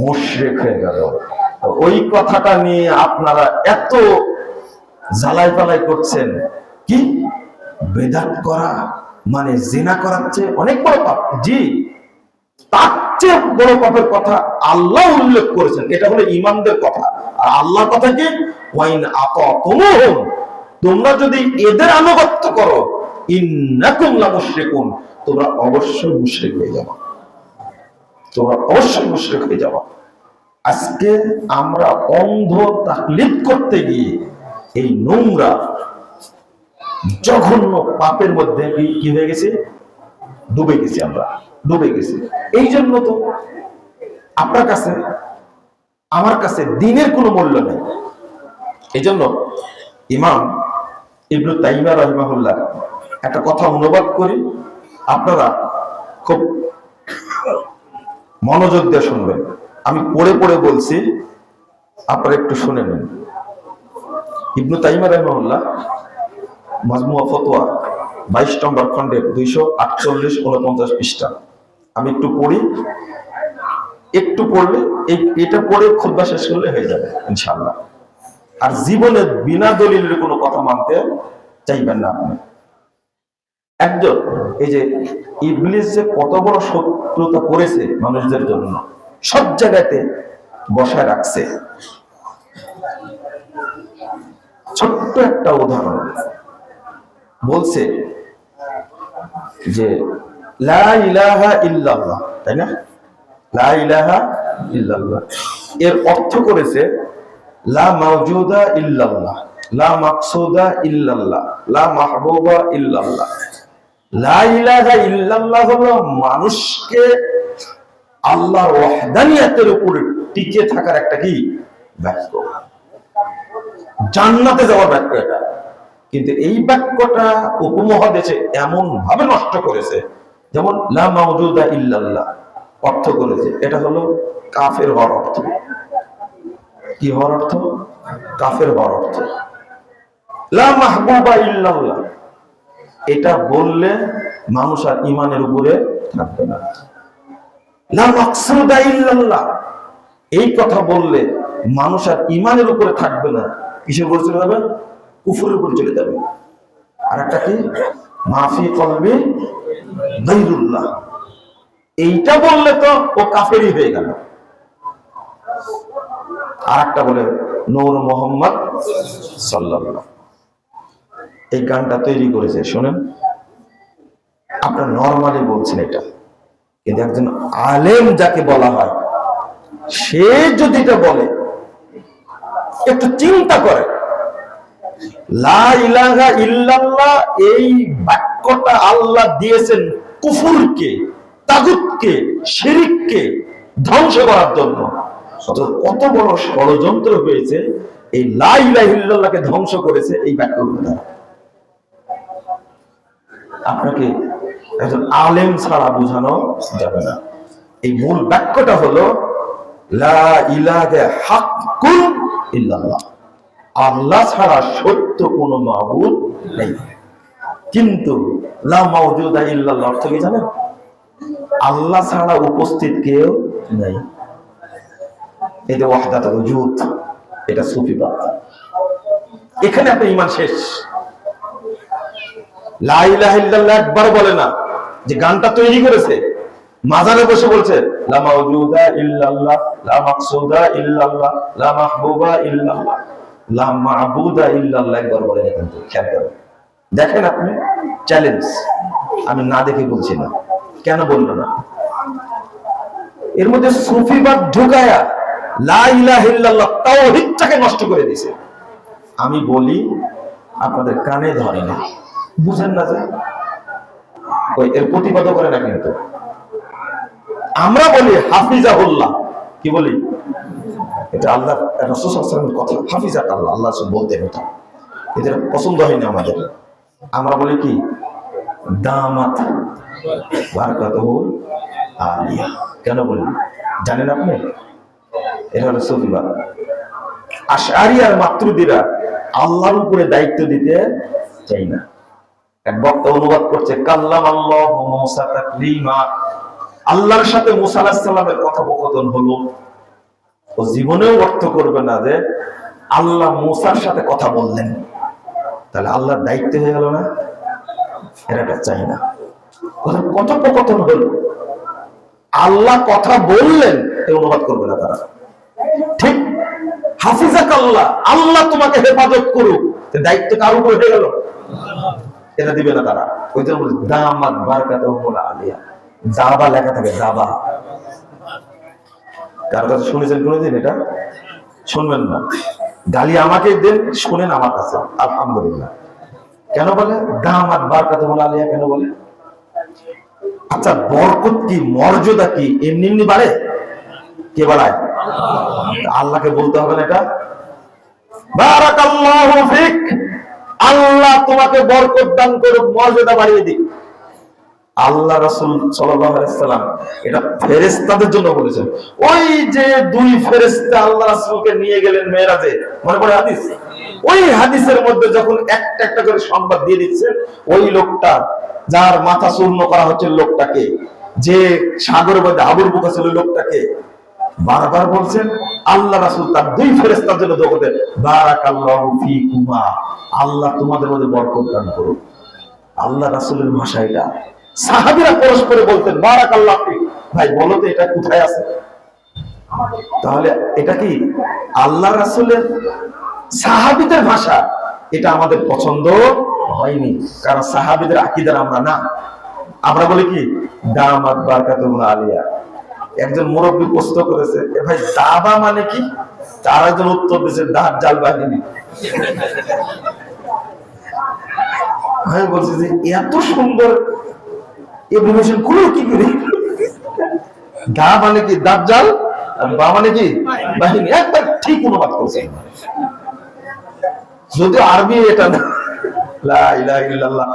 মুশরিক হয়ে গেল। ওই কথাটা নিয়ে আপনারা এত জ্বালাই পালাই করছেন। কি বেদাত করা মানে জিনা করার চেয়ে অনেক বড় পাপ? জি, তার চেয়ে বড় পাপের কথা আল্লাহ উল্লেখ করেছেন, এটা হলো ঈমানদের কথা। আর আল্লাহর কথা কি, ওয়াইন আতাতুমুহুম, তোমরা যদি এদের আনুগত্য করো, ইন্নাকুম লামুশরিকুন, তোমরা অবশ্যই মুশরিক হয়ে যাবে, তোমরা অবশ্যই মুশরিক হয়ে যাবে। আজকে আমরা অন্ধ তাকলিদ করতে গিয়ে এই নোংরা জঘন্য পাপের মধ্যে কি হয়ে গেছে, ডুবে গেছি, আমরা ডুবে গেছি। এই জন্য তো আপনার কাছে আমার কাছে দিনের কোনো মূল্য নেই। এই জন্য ইমাম ইবনু তাইমিয়া রাহিমাহুল্লাহ একটা কথা অনুবাদ করি, আপনারা খুব মনোযোগ দিয়ে শুনবেন। আমি পড়ে পড়ে বলছি, আপনারা একটু শুনে নেন। ইবনু তাইমিয়া রাহিমাহুল্লাহ মাজমুয়া ফতোয়া 22 নম্বর খণ্ডের 248-49 পৃষ্ঠা। আমি একটু পড়ি, একটু পড়লে এটা পড়ে খুতবা শেষ করলে হয়ে যাবে ইনশাআল্লাহ। আর জীবনে বিনা দলিলের কোনো কথা মানতে চাইবেন না আপনি। একজন, এই যে ইবলিস যে কত বড় শত্রুতা করেছে মানুষদের জন্য, সব জায়গাতে বসায় রাখছে। ছোট্ট একটা উদাহরণ বলছে যে লা ইলাহা ইল্লাল্লাহ, তাই না? লা ইলাহা ইল্লাল্লাহ এর অর্থ করেছে লা মাওজুদা ইল্লাল্লাহ, লা মাকসুদা ইল্লাল্লাহ, লা মাহবুবা ইল্লাল্লাহ। লা ইলাহা ইল্লাল্লাহ হলো মানুষকে আল্লাহর ওয়াহদানিয়াতের উপরে টিকে থাকার একটা কি বাক্য, জান্নাতে যাওয়ার বাক্য এটা। কিন্তু এই বাক্যটা উপমহাদেশে এমন ভাবে নষ্ট করেছে, যেমন লা মাওজুদা ইল্লাল্লাহ অর্থ করেছে, এটা হলো কাফের হওয়ার অর্থ। কি হওয়ার অর্থ? কাফের হওয়ার অর্থ। লা মাহবুবা ইল্লাল্লাহ এটা বললে মানুষ আর ইমানের উপরে থাকবে না। লা মাকসুদা ইল্লাল্লাহ এই কথা বললে মানুষ আর ইমানের উপরে থাকবে না, কিসের উপরে চলে যাবে? কুফরের উপরে চলে যাবে। আর একটা কি, মাফি কলবি গায়রুল্লাহ, এইটা বললে তো ও কাফেরই হয়ে গেল। আর একটা বলে নূর মুহাম্মদ সাল্লাল্লাহু, এই গানটা তৈরি করেছে, শোনেন। আপনার নরমালি বলছেন এটা, কিন্তু একজন আলেম যাকে বলা হয় সে যদি এটা বলে, একটু চিন্তা করে, লা ইলাহা ইল্লাল্লাহ এই বাক্যটা আল্লাহ দিয়েছেন কুফরকে, তাগুতকে, শিরককে ধ্বংস করার জন্য। কত বড় ষড়যন্ত্র হয়েছে এই লা ইলাহা ইল্লাল্লাহকে ধ্বংস করেছে এই বাক্যগুলো দ্বারা। আপনাকে একজন আলেম ছাড়া বোঝানো যাবে না। এই মূল বাক্যটা হলো লা ইলাহা হাক্কুন ইল্লাল্লাহ, আল্লাহ ছাড়া সত্য কোনো মাবুদ নেই। কিন্তু লা মাওজুদা ইল্লাল্লাহ অর্থ কি জানেন? আল্লাহ ছাড়া উপস্থিত কেউ নেই। এই যে ওয়াহদাতুল ওজুদ, এটা সুফিবাদ। এখানে আপনার ঈমান শেষ। লা ইলাহা ইল্লাল্লাহ একবার বলে না, যে গানটা তৈরি করেছে মাজারে বসে বলছে লা মাওজুদা ইল্লাল্লাহ, লা মাকসুদা ইল্লাল্লাহ, লা মাহবুবা ইল্লাল্লাহ, লা মা'বুদা ইল্লাল্লাহ একবার বলে না। কিন্তু খেয়াল করেন, দেখেন আপনি, চ্যালেঞ্জ, আমি না দেখে বলছি না। কেন বললো না? এর মধ্যে সুফিবাদ ঢুকায়া লা ইলাহা ইল্লাল্লাহ তাওহীদটাকে নষ্ট করে দিয়েছে। আমি বলি আপনাদের কানে ধরে না, বুঝেন না যে ওই এর প্রতিবাদ করে না। কিন্তু আমরা বলি হাফিজাহুল্লাহ, কি বলি? এটা আল্লাহ রাসূল সাল্লাল্লাহু আলাইহি ওয়াসাল্লামের কথা, হাফিজাক আল্লাহ, আল্লাহ বলতে হতো, এটা পছন্দ হয় না আমাদের। আমরা বলি কি দামাত বারাকাতুহুল আলিয়া। কেন বলি জানেন আপনি? এটা হলো সুফিবাদ। আশআরী আর মাতুরিদীরা আল্লাহর উপরে দায়িত্ব দিতে চাই না। এক বক্তা অনুবাদ করছে কাল্লামাল্লাহু মূসা তাকলিমা, আল্লাহর সাথে মূসা আলাইহিস সালামের কথোপকথন হলো। ও জীবনেও অর্থ করবে না যে আল্লাহ মূসার সাথে কথা বললেন, তাহলে আল্লাহর দায়িত্ব হয়ে গেল না? এটা চাই না। কথোপকথন হলো, আল্লাহ কথা বললেন এই অনুবাদ করবে না তারা। ঠিক, হাফিজাক আল্লাহ, আল্লাহ তোমাকে হেফাজত করুক, দায়িত্ব কার উপর হয়ে গেল? এটা দিবে না তারা। ওই জন্য দামাত বারাকাতুহুল আলিয়া, জাবা লেখা থাকে, জাবা। কার কাছে শুনেছেন কোনোদিন? এটা শুনবেন না, গালি আমাকে দেন, শুনেন আমার কাছে। আলহামদুলিল্লাহ। কেন বলে দামাত বারাকাতুহুল আলিয়া? কেন বলে? আচ্ছা, বরকত কি, মর্যাদা কি এমনি এমনি বাড়ে? কে বাড়ায়? আল্লাহকে বলতে হবে না এটা? বারাকাল্লাহু ফিক, আল্লাহ তোমাকে বরকত দান করুক, মর্যাদা বাড়িয়ে দিক। আল্লাহ রাসূল সাল্লাল্লাহু আলাইহি সাল্লাম এটা ফেরেশতাদের জন্য বলেছেন। ওই যে দুই ফেরেশতা আল্লাহ রাসূলকে নিয়ে গেলেন মেরাজে, মনে পড়ে হাদিস? ওই হাদিসের মধ্যে যখন একটা একটা করে সংবাদ দিয়ে দিচ্ছেন, ওই লোকটা যার মাথা চূর্ণ করা হচ্ছে, লোকটাকে যে সাগরের মধ্যে আবুল বুকা ছিল, লোকটাকে বারবার বলছেন আল্লাহ রাসূল তার দুই ফেরেশতার জন্য দোয়া করতে, বারাকাল্লাহু ফিকুমা, আল্লাহ তোমাদের মধ্যে বরকত দান করুক। আল্লাহ রাসূলের ভাষা এটা। সাহাবীরা পরস্পরে বলতেন বারাকাল্লাহু ফিক। ভাই বলো তো এটা কোথায় আছে? তাহলে এটা কি আল্লাহ রাসূলের, সাহাবীদের ভাষা? এটা আমাদের পছন্দ হয়নি, কারণ সাহাবীদের আকীদার আমরা না। আমরা বলি কি দামাত বারাকাতুহুল আলিয়া। একজন মুরব্বী প্রশ্ন করেছে, এ ভাই দাবা মানে কি? তার একজন উত্তর দিয়েছে দাঁত জাল বাহিনী। ভাই বলছে যে এত সুন্দর এভিনেশন কোন কি করে? দা মানে কি দাঁত জাল, আর বা মানে কি বাহিনী। একবার ঠিক অনুবাদ করছে, যদি আরবি এটা না। লা ইলাহা ইল্লাল্লাহ।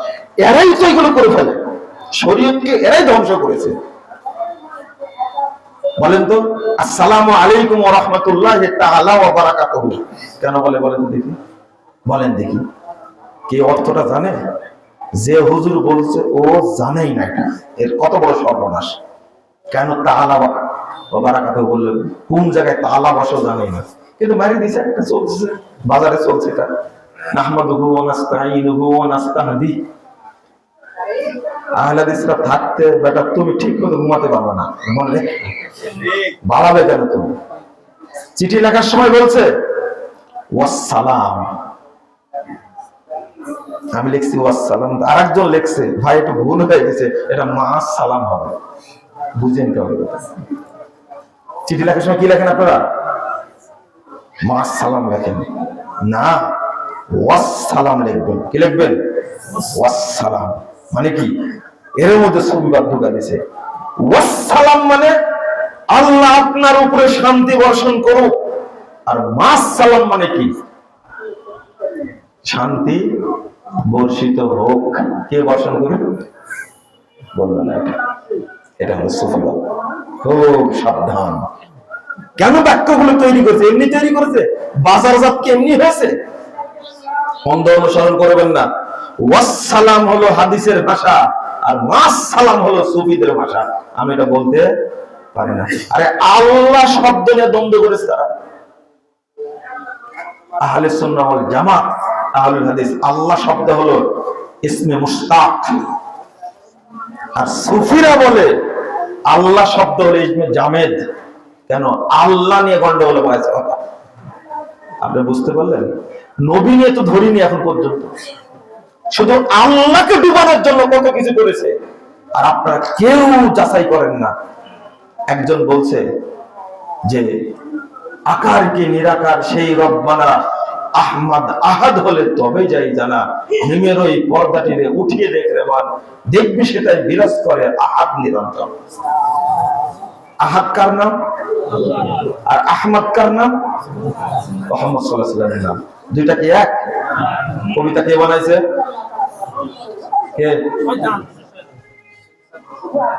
এরাই তো এগুলো করে ফেলে, শরীয়তকে এরাই ধ্বংস করেছে। বলেন তো আসসালামু আলাইকুম ওয়া রাহমাতুল্লাহি তাআলা ওয়া বারাকাতুহু কেন বলে? বলেন দেখি, বলেন দেখি, কি অর্থটা জানে? যে হুজুর বলছে ও জানেই না এটা, এর কত বড় সর্বনাশ। কেন তাআলা ওয়া বারাকাতুহু বললেন? কোন জায়গায় তাআলা বসেও জানেই না, কিন্তু মারি দিছে, একটা চলছে বাজারে, চলছে এটা নাহমাদুহু ওয়া নাস্তাঈনুহু ওয়া নাস্তাহদি। আহলে হাদিসরা থাকতে বেটা তুমি ঠিক করে ঘুমাতে পারবে না, মনে বাড়াবে কেন? তুমি চিঠি লেখার সময় বলছে ওয়াসসালাম, আমি লিখছি ওয়াসসালাম, আরেকজন লিখছে ভাই একটু ভুল হয়ে গেছে, এটা মাস সালাম হবে। বুঝেন কি হবে? চিঠি লেখার সময় কি লেখেন আপনারা? মাস সালাম লেখেন না, ওয়াসসালাম লিখবেন। কি লিখবেন? ওয়াসসালাম। মানে কি? এর মধ্যে সুবিবাদ ঢুকা দিছে। ওয়াসসালাম মানে আল্লাহ আপনার উপরে শান্তি বর্ষণ করুক, আর মাস সালাম মানে কি? শান্তি বর্ষিত হোক। কে বর্ষণ করুক? বলবেন না, এটা হলো সুফিবাদ। খুব সাবধান। কেন বাক্যগুলো তৈরি করেছে? এমনি তৈরি করেছে? বাজারজাত কি এমনি হয়েছে? অন্ধ অনুসরণ করবেন না। ওয়াসসালাম হলো হাদিসের ভাষা, আর মাস সালাম হলো সুফিদের ভাষা। আমি এটা বলতে পারি না। আরে আল্লাহ শব্দ নিয়ে দ্বন্দ্ব করেছে তারা। আহলে সুন্নাহ ওয়াল জামাত, আহলুল হাদিস, আল্লাহ শব্দ হলো ইসমে মুশতাক, আর সুফিরা বলে আল্লাহ শব্দ হলো ইসমে জামেদ। কেন? আল্লাহ নিয়ে গন্ডগোল হয়েছে কথা। আপনি বুঝতে পারলেন? নবী নিয়ে তো ধরিনি এখন পর্যন্ত, শুধু আল্লাহকে ডুবানোর জন্য কত কিছু করেছে, আর আপনারা কেউ যাচাই করেন না। একজন বলছে যে আকার কি নিরাকার সেই রব্বানা, আহমদ আহাদ হলে তবে যাই জানা, হিমের ওই পর্দাটিরে উঠিয়ে দেখরে মান, দেখবি সেটাই বিরাজ করে আহাদ নিরন্তর। আহাদ কার নাম? আর আহমদ কার নাম? মুহাম্মদ সাল্লাল্লাহু আলাইহি ওয়াসাল্লামের নাম। দুইটা কি এক? কবিতা কে বানাইছে? কে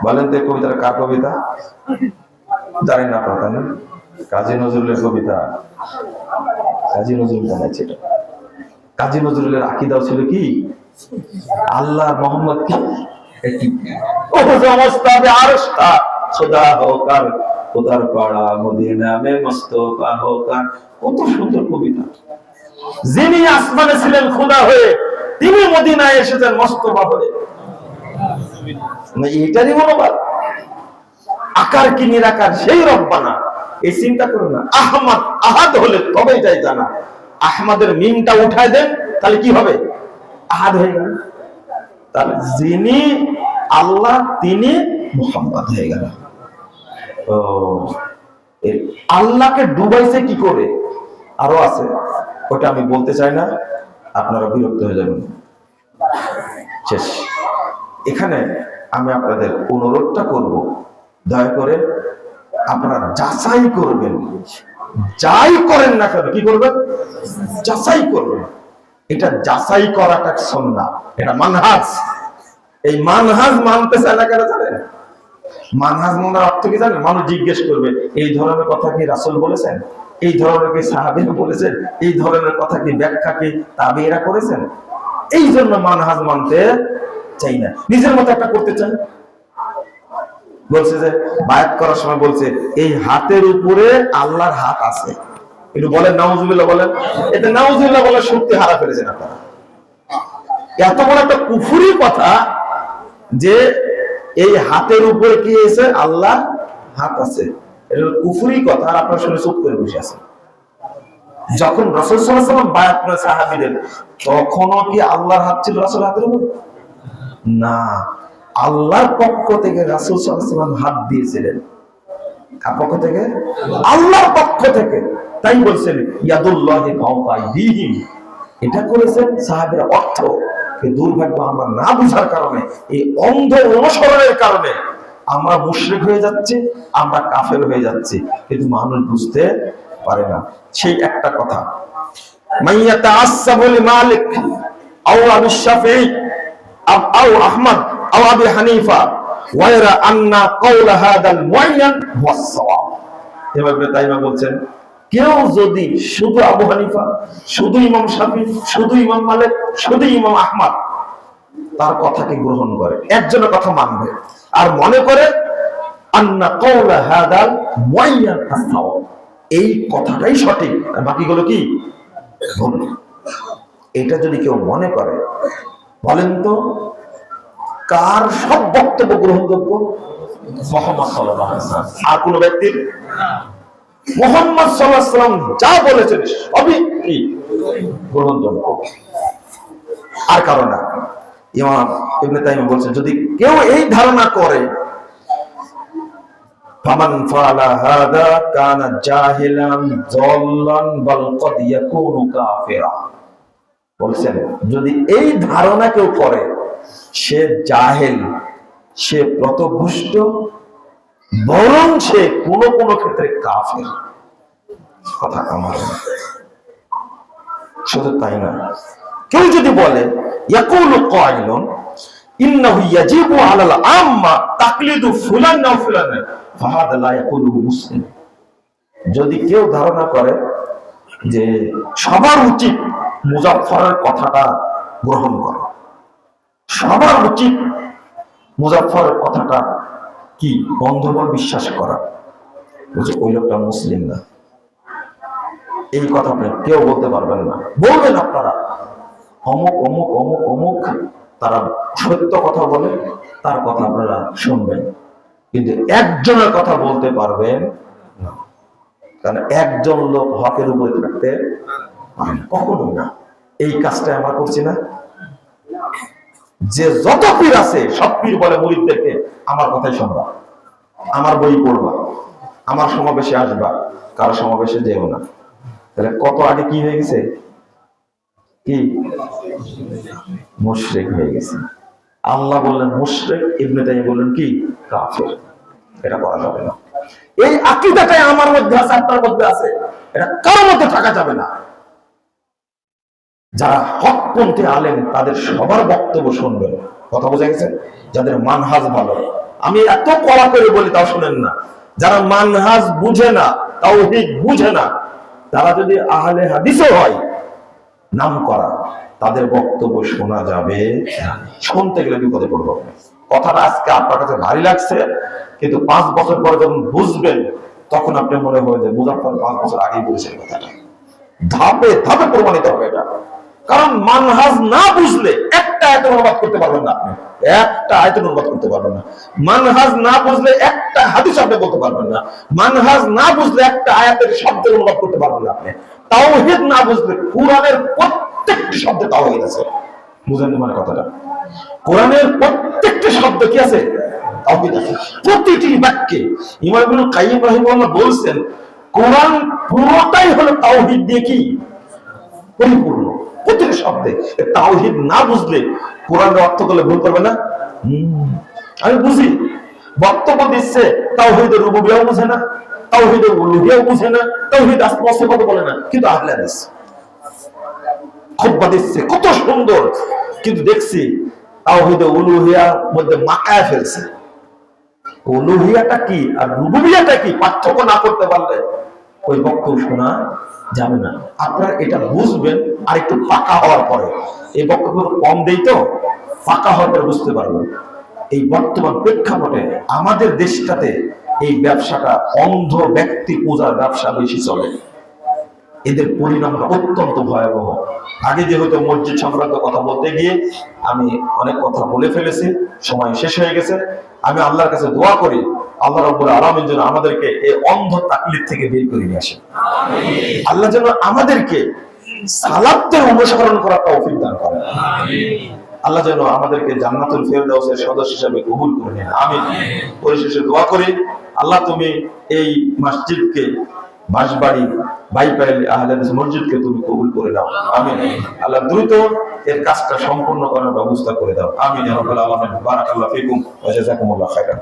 বলেন তো? কবিতাটা কার কবিতা? জানি না আপনারা, তাই না? কাজী নজরুলের কবিতা। কাজী নজরুল বানাইছে এটা। কাজী নজরুলের আকীদাও ছিল কি আল্লাহ মোহাম্মদ কি ও সমস্ত আরশটা খোদা হোকার, খোদার পাড়া মদিনা মে মুস্তাফা হোকার। কত সুন্দর কবিতা। যিনি আসমানে ছিলেন খোদা হয়ে, তিনি মদিনায় এসেছেন মুস্তাফা হয়ে। এটারই মনোভাব। আকার কি নিরাকার সেই রব্বানা, এই চিন্তা করো না। আহমদ আহাদ হলে তবেই যাই জানা। আহমদের মিমটা উঠায় দেন, তাহলে কি হবে? আহাদ হয়ে গেল। তাহলে যিনি আল্লাহ তিনি মুহাম্মদ হয়ে গেল। ও আল্লাহকে ডুবাইছে কি করে আরো আছে, ওটা আমি বলতে চাই না, আপনারা বিরক্ত হয়ে যাবেন। শেষ। এখানে আমি আপনাদের অনুরোধটা করব, দয়া করে আপনারা যাচাই করবেন, যাই করেন না কেন কি করবেন? যাচাই করবেন। এটা যাচাই করাটা সুন্নাহ, এটা মানহাজ। এই মানহাজ মানতে চায় না কেন জানেন? মানহাজ মানার অর্থ কি জানেন? মানুষ জিজ্ঞেস করবে এই ধরনের কথা কি রাসূল বলেছেন, এই ধরনের কি সাহাবীরা বলেছেন, এই ধরনের কথা কি ব্যাখ্যা কি তাবেঈরা করেছেন? এই জন্য মানহাজ মানতে চাই না, নিজের মতো একটা করতে চাই। বলছে যে বায়াত করার সময় বলছে এই হাতের উপরে আল্লাহর হাত আছে, একটু বলেন নাউজুবিল্লাহ বলেন। এতে নাউজুবিল্লাহ বলে শক্তি হারা ফেলেছেন আপনারা। এত বড় একটা কুফরি কথা যে এই হাতের উপরে কি আছে? আল্লাহ হাত আছে, এটা কুফরি কথা, আর আপনারা শুনে চুপ করে বসে আছেন। যখন রাসূল সাল্লাল্লাহু আলাইহি ওয়াসাল্লাম বায়াত করে সাহাবীদের, তখনও কি আল্লাহর হাত ছিল রাসূলের হাতের উপরে? না, আল্লাহর পক্ষ থেকে রাসূল সাল্লাল্লাহু আলাইহি ওয়াসাল্লাম হাত দিয়েছিলেন। কার পক্ষ থেকে? আল্লাহর পক্ষ থেকে। তাই বলছেন ইয়াদুল্লাহি ফাওকা আইদিহিম, এটা করেছেন সাহাবীরা। অর্থ দুর্ভাগ্য আমরা না বুঝার কারণে, এই অন্ধ অনুসরণের কারণে আমরা মুশরিক হয়ে যাচ্ছি, আমরা কাফের হয়ে যাচ্ছি, কিন্তু মানুষ বুঝতে পারে না। সেই একটা কথা, মাইয়াতা আসসাবু লিমালিক আও আবি শাফিঈ আও আহমদ আও আবি হানিফা ওয়ায়রা আন্না কাওলা হাদাল মুআয়য়ান ওয়াস সাওয়াব। এভাবে তাইমা বলছেন, কেউ যদি শুধু আবু হানিফা, শুধু ইমাম শাফি, শুধু ইমাম মালিক, শুধু ইমাম আহমদ তার কথাকে গ্রহণ করে, একজনের কথা মানবে, আর মনে করে আন্না কাওলা হাদাল মুআয়য়ান আস-সাওয়াব, এই কথাটাই সঠিক, আর বাকিগুলো কি ভুল। এটা যদি কেউ মনে করে, বলেন তো কার সব বক্তব্য গ্রহণযোগ্য? মুহাম্মদ সাল্লাল্লাহু আলাইহি ওয়াসাল্লাম। আর কোন ব্যক্তির? মুহাম্মদ সাল্লাল্লাহু আলাইহি ওয়াসাল্লাম যা বলেছেন সবই কি গ্রহণযোগ্য, আর কারণ না। ইমাম ইবনে তাইমিয়া বলছেন, যদি কেউ এই ধারণা করে, ফামান ফাআলা হাদা কানা জাহিলান যাল্লান বাল ক্বাদ ইয়াকুনু কাফিরা। বলছেন যদি এই ধারণা কেউ করে, সে জাহেল, সে পথভ্রষ্ট, বরং সে কোন কোন ক্ষেত্রে কাফের। কথা আমার শুধু তাই না, কেউ যদি বলে ইয়াকুলু কাইলুন ইন্নাহু ইয়াজিবু আলাল আম্মা তাকলিদু ফুলান না ফুলান ফাহাদা লা ইয়াকুলু মুসলিম। যদি কেউ ধারণা করে যে সবার উচিত মুজাফফরের কথাটা গ্রহণ করা, সবার উচিত মুজাফফরের কথাটা কি বন্ধবল বিশ্বাস করা, বলছে ওই লোকটা মুসলিম না। এই কথা কেউ বলতে পারবেন না। বলবেন আপনারা অমুক অমুক অমুক অমুক, তারা সত্য কথা বলে, তার কথা আপনারা শুনবেন, কিন্তু একজনের কথা বলতে পারবেন না, কারণ একজন লোক হকের উপরে থাকতে পারে না, কখনো না। এই কাজটা আমরা করছি না। যে যত পীর আছে সব পীর বলে মুরিদদেরকে আমার কথাই শুনবা, আমার বই পড়বা, আমার সমাবেশে আসবা, কারো সমাবেশে যেও না। তাহলে কত আগে কি হয়ে গেছে? কি মুশরিক হয়ে গেছে। আল্লাহ বললেন মুশরিক, ইবনে তাইমিয়া বললেন কি কাফের। এটা করা যাবে না। এই আকীদাটাই আমার মধ্যে আছে, আপনার মধ্যে আছে, এটা কারোর মধ্যে থাকা যাবে না। যারা হকপন্থী আলেম তাদের সবার বক্তব্য শুনবেন, কথা বোঝা গেছে? যাদের মানহাজ ভালো, আমি এত কড়া করে বলি তাও শুনেন না। যারা মানহাজ বুঝে না, তাওহীদ বুঝে না, তারা যদি আহলে হাদিসও হয় নাম করা, তাদের বক্তব্য শোনা যাবে না। শুনতে গেলে বিপদে পড়বো। কথাটা আজকে আপনার কাছে ভারী লাগছে, কিন্তু 5 বছর পরে যখন বুঝবেন তখন আপনি মনে হবে যে মুজাফফর 5 বছর আগেই বলেছেন কথাটা। ধাপে ধাপে প্রমাণিত হবে এটা। কারণ মানহাজ না বুঝলে একটা আয়াতের অনুবাদ করতে পারবেন না, আপনি একটা আয়াতের অনুবাদ করতে পারবেন না। মানহাজ না বুঝলে একটা একটা হাদিস আপনি বলতে পারবেন না, মানহাজ না বুঝলে একটা আয়াতের শব্দের অনুবাদ করতে পারবেন না আপনি, তাওহীদ না বুঝলে কোরআনের প্রত্যেকটি শব্দে তাওহীদ আছে। বুঝেন মানে কথাটা? কোরআনের প্রত্যেকটি শব্দ কি আছে? তাওহীদ আছে প্রতিটি বাক্যে। ইমাম ইবনুল কাইয়্যিম রাহিমাহুল্লাহ বলছেন কোরআন পুরোটাই হলো তাওহীদ দিয়ে কি পরিপূর্ণ, প্রতিটি শব্দে। তাওহীদ না বুঝলে কোরআনের অর্থ করলে ভুল করবে না? আমি বুঝি, বক্তব্য দিচ্ছে তাওহীদের রুবুবিয়্যাও বুঝে না, তাওহীদের উলুহিয়াও বুঝে না, তাওহীদ আসমাউ ওয়া সিফাত বলে না, কিন্তু আহলে হাদিস খুতবা দিচ্ছে কত সুন্দর, কিন্তু দেখছি তাওহীদ উলুহিয়ার মধ্যে মাকায় ফেলছে। উলুহিয়াটা কি আর রুবুবিয়্যাটা কি পার্থক্য না করতে পারলে ওই বক্তব্য শোনা যাবে না। আপনারা এটা বুঝবেন আর একটু পাকা হওয়ার পরে। এই বক্তব্য কম দেই তো, পাকা হওয়ার পরে বুঝতে পারবেন। এই বর্তমান প্রেক্ষাপটে আমাদের দেশটাতে এই ব্যবসাটা অন্ধ ব্যক্তি পূজার ব্যবসা বেশি চলে। এদের পরিণামটা অত্যন্ত ভয়াবহ। আগে যেহেতু মসজিদ সংক্রান্ত কথা বলতে গিয়ে আমি অনেক কথা বলে ফেলেছি, সময় শেষ হয়ে গেছে। আমি আল্লাহর কাছে দোয়া করি আল্লাহ রাব্বুল আলামিন যেন আমাদেরকে এই অন্ধ তাকলিদ থেকে বের করে নিয়ে আসেন। আল্লাহ যেন আমাদেরকে সালাতের অনুসরণ করার তৌফিক দান করেন। আল্লাহ যেন আমাদেরকে জান্নাতুল ফেরদাউসের সদস্য হিসেবে কবুল করে নেন। আমিন। পরিশেষে দোয়া করি আল্লাহ তুমি এই মসজিদকে, বাঁশবাড়ি বাইপাইল আহলে হাদিস মসজিদকে তুমি কবুল করে দাও। আমিন। আল্লাহ দ্রুত এর কাজটা সম্পূর্ণ করার ব্যবস্থা করে দাও। আমিন ইয়া রাব্বাল আলামিন। বারাকাল্লাহু ফিকুম ওয়া জাযাকুমুল্লাহু খাইরান।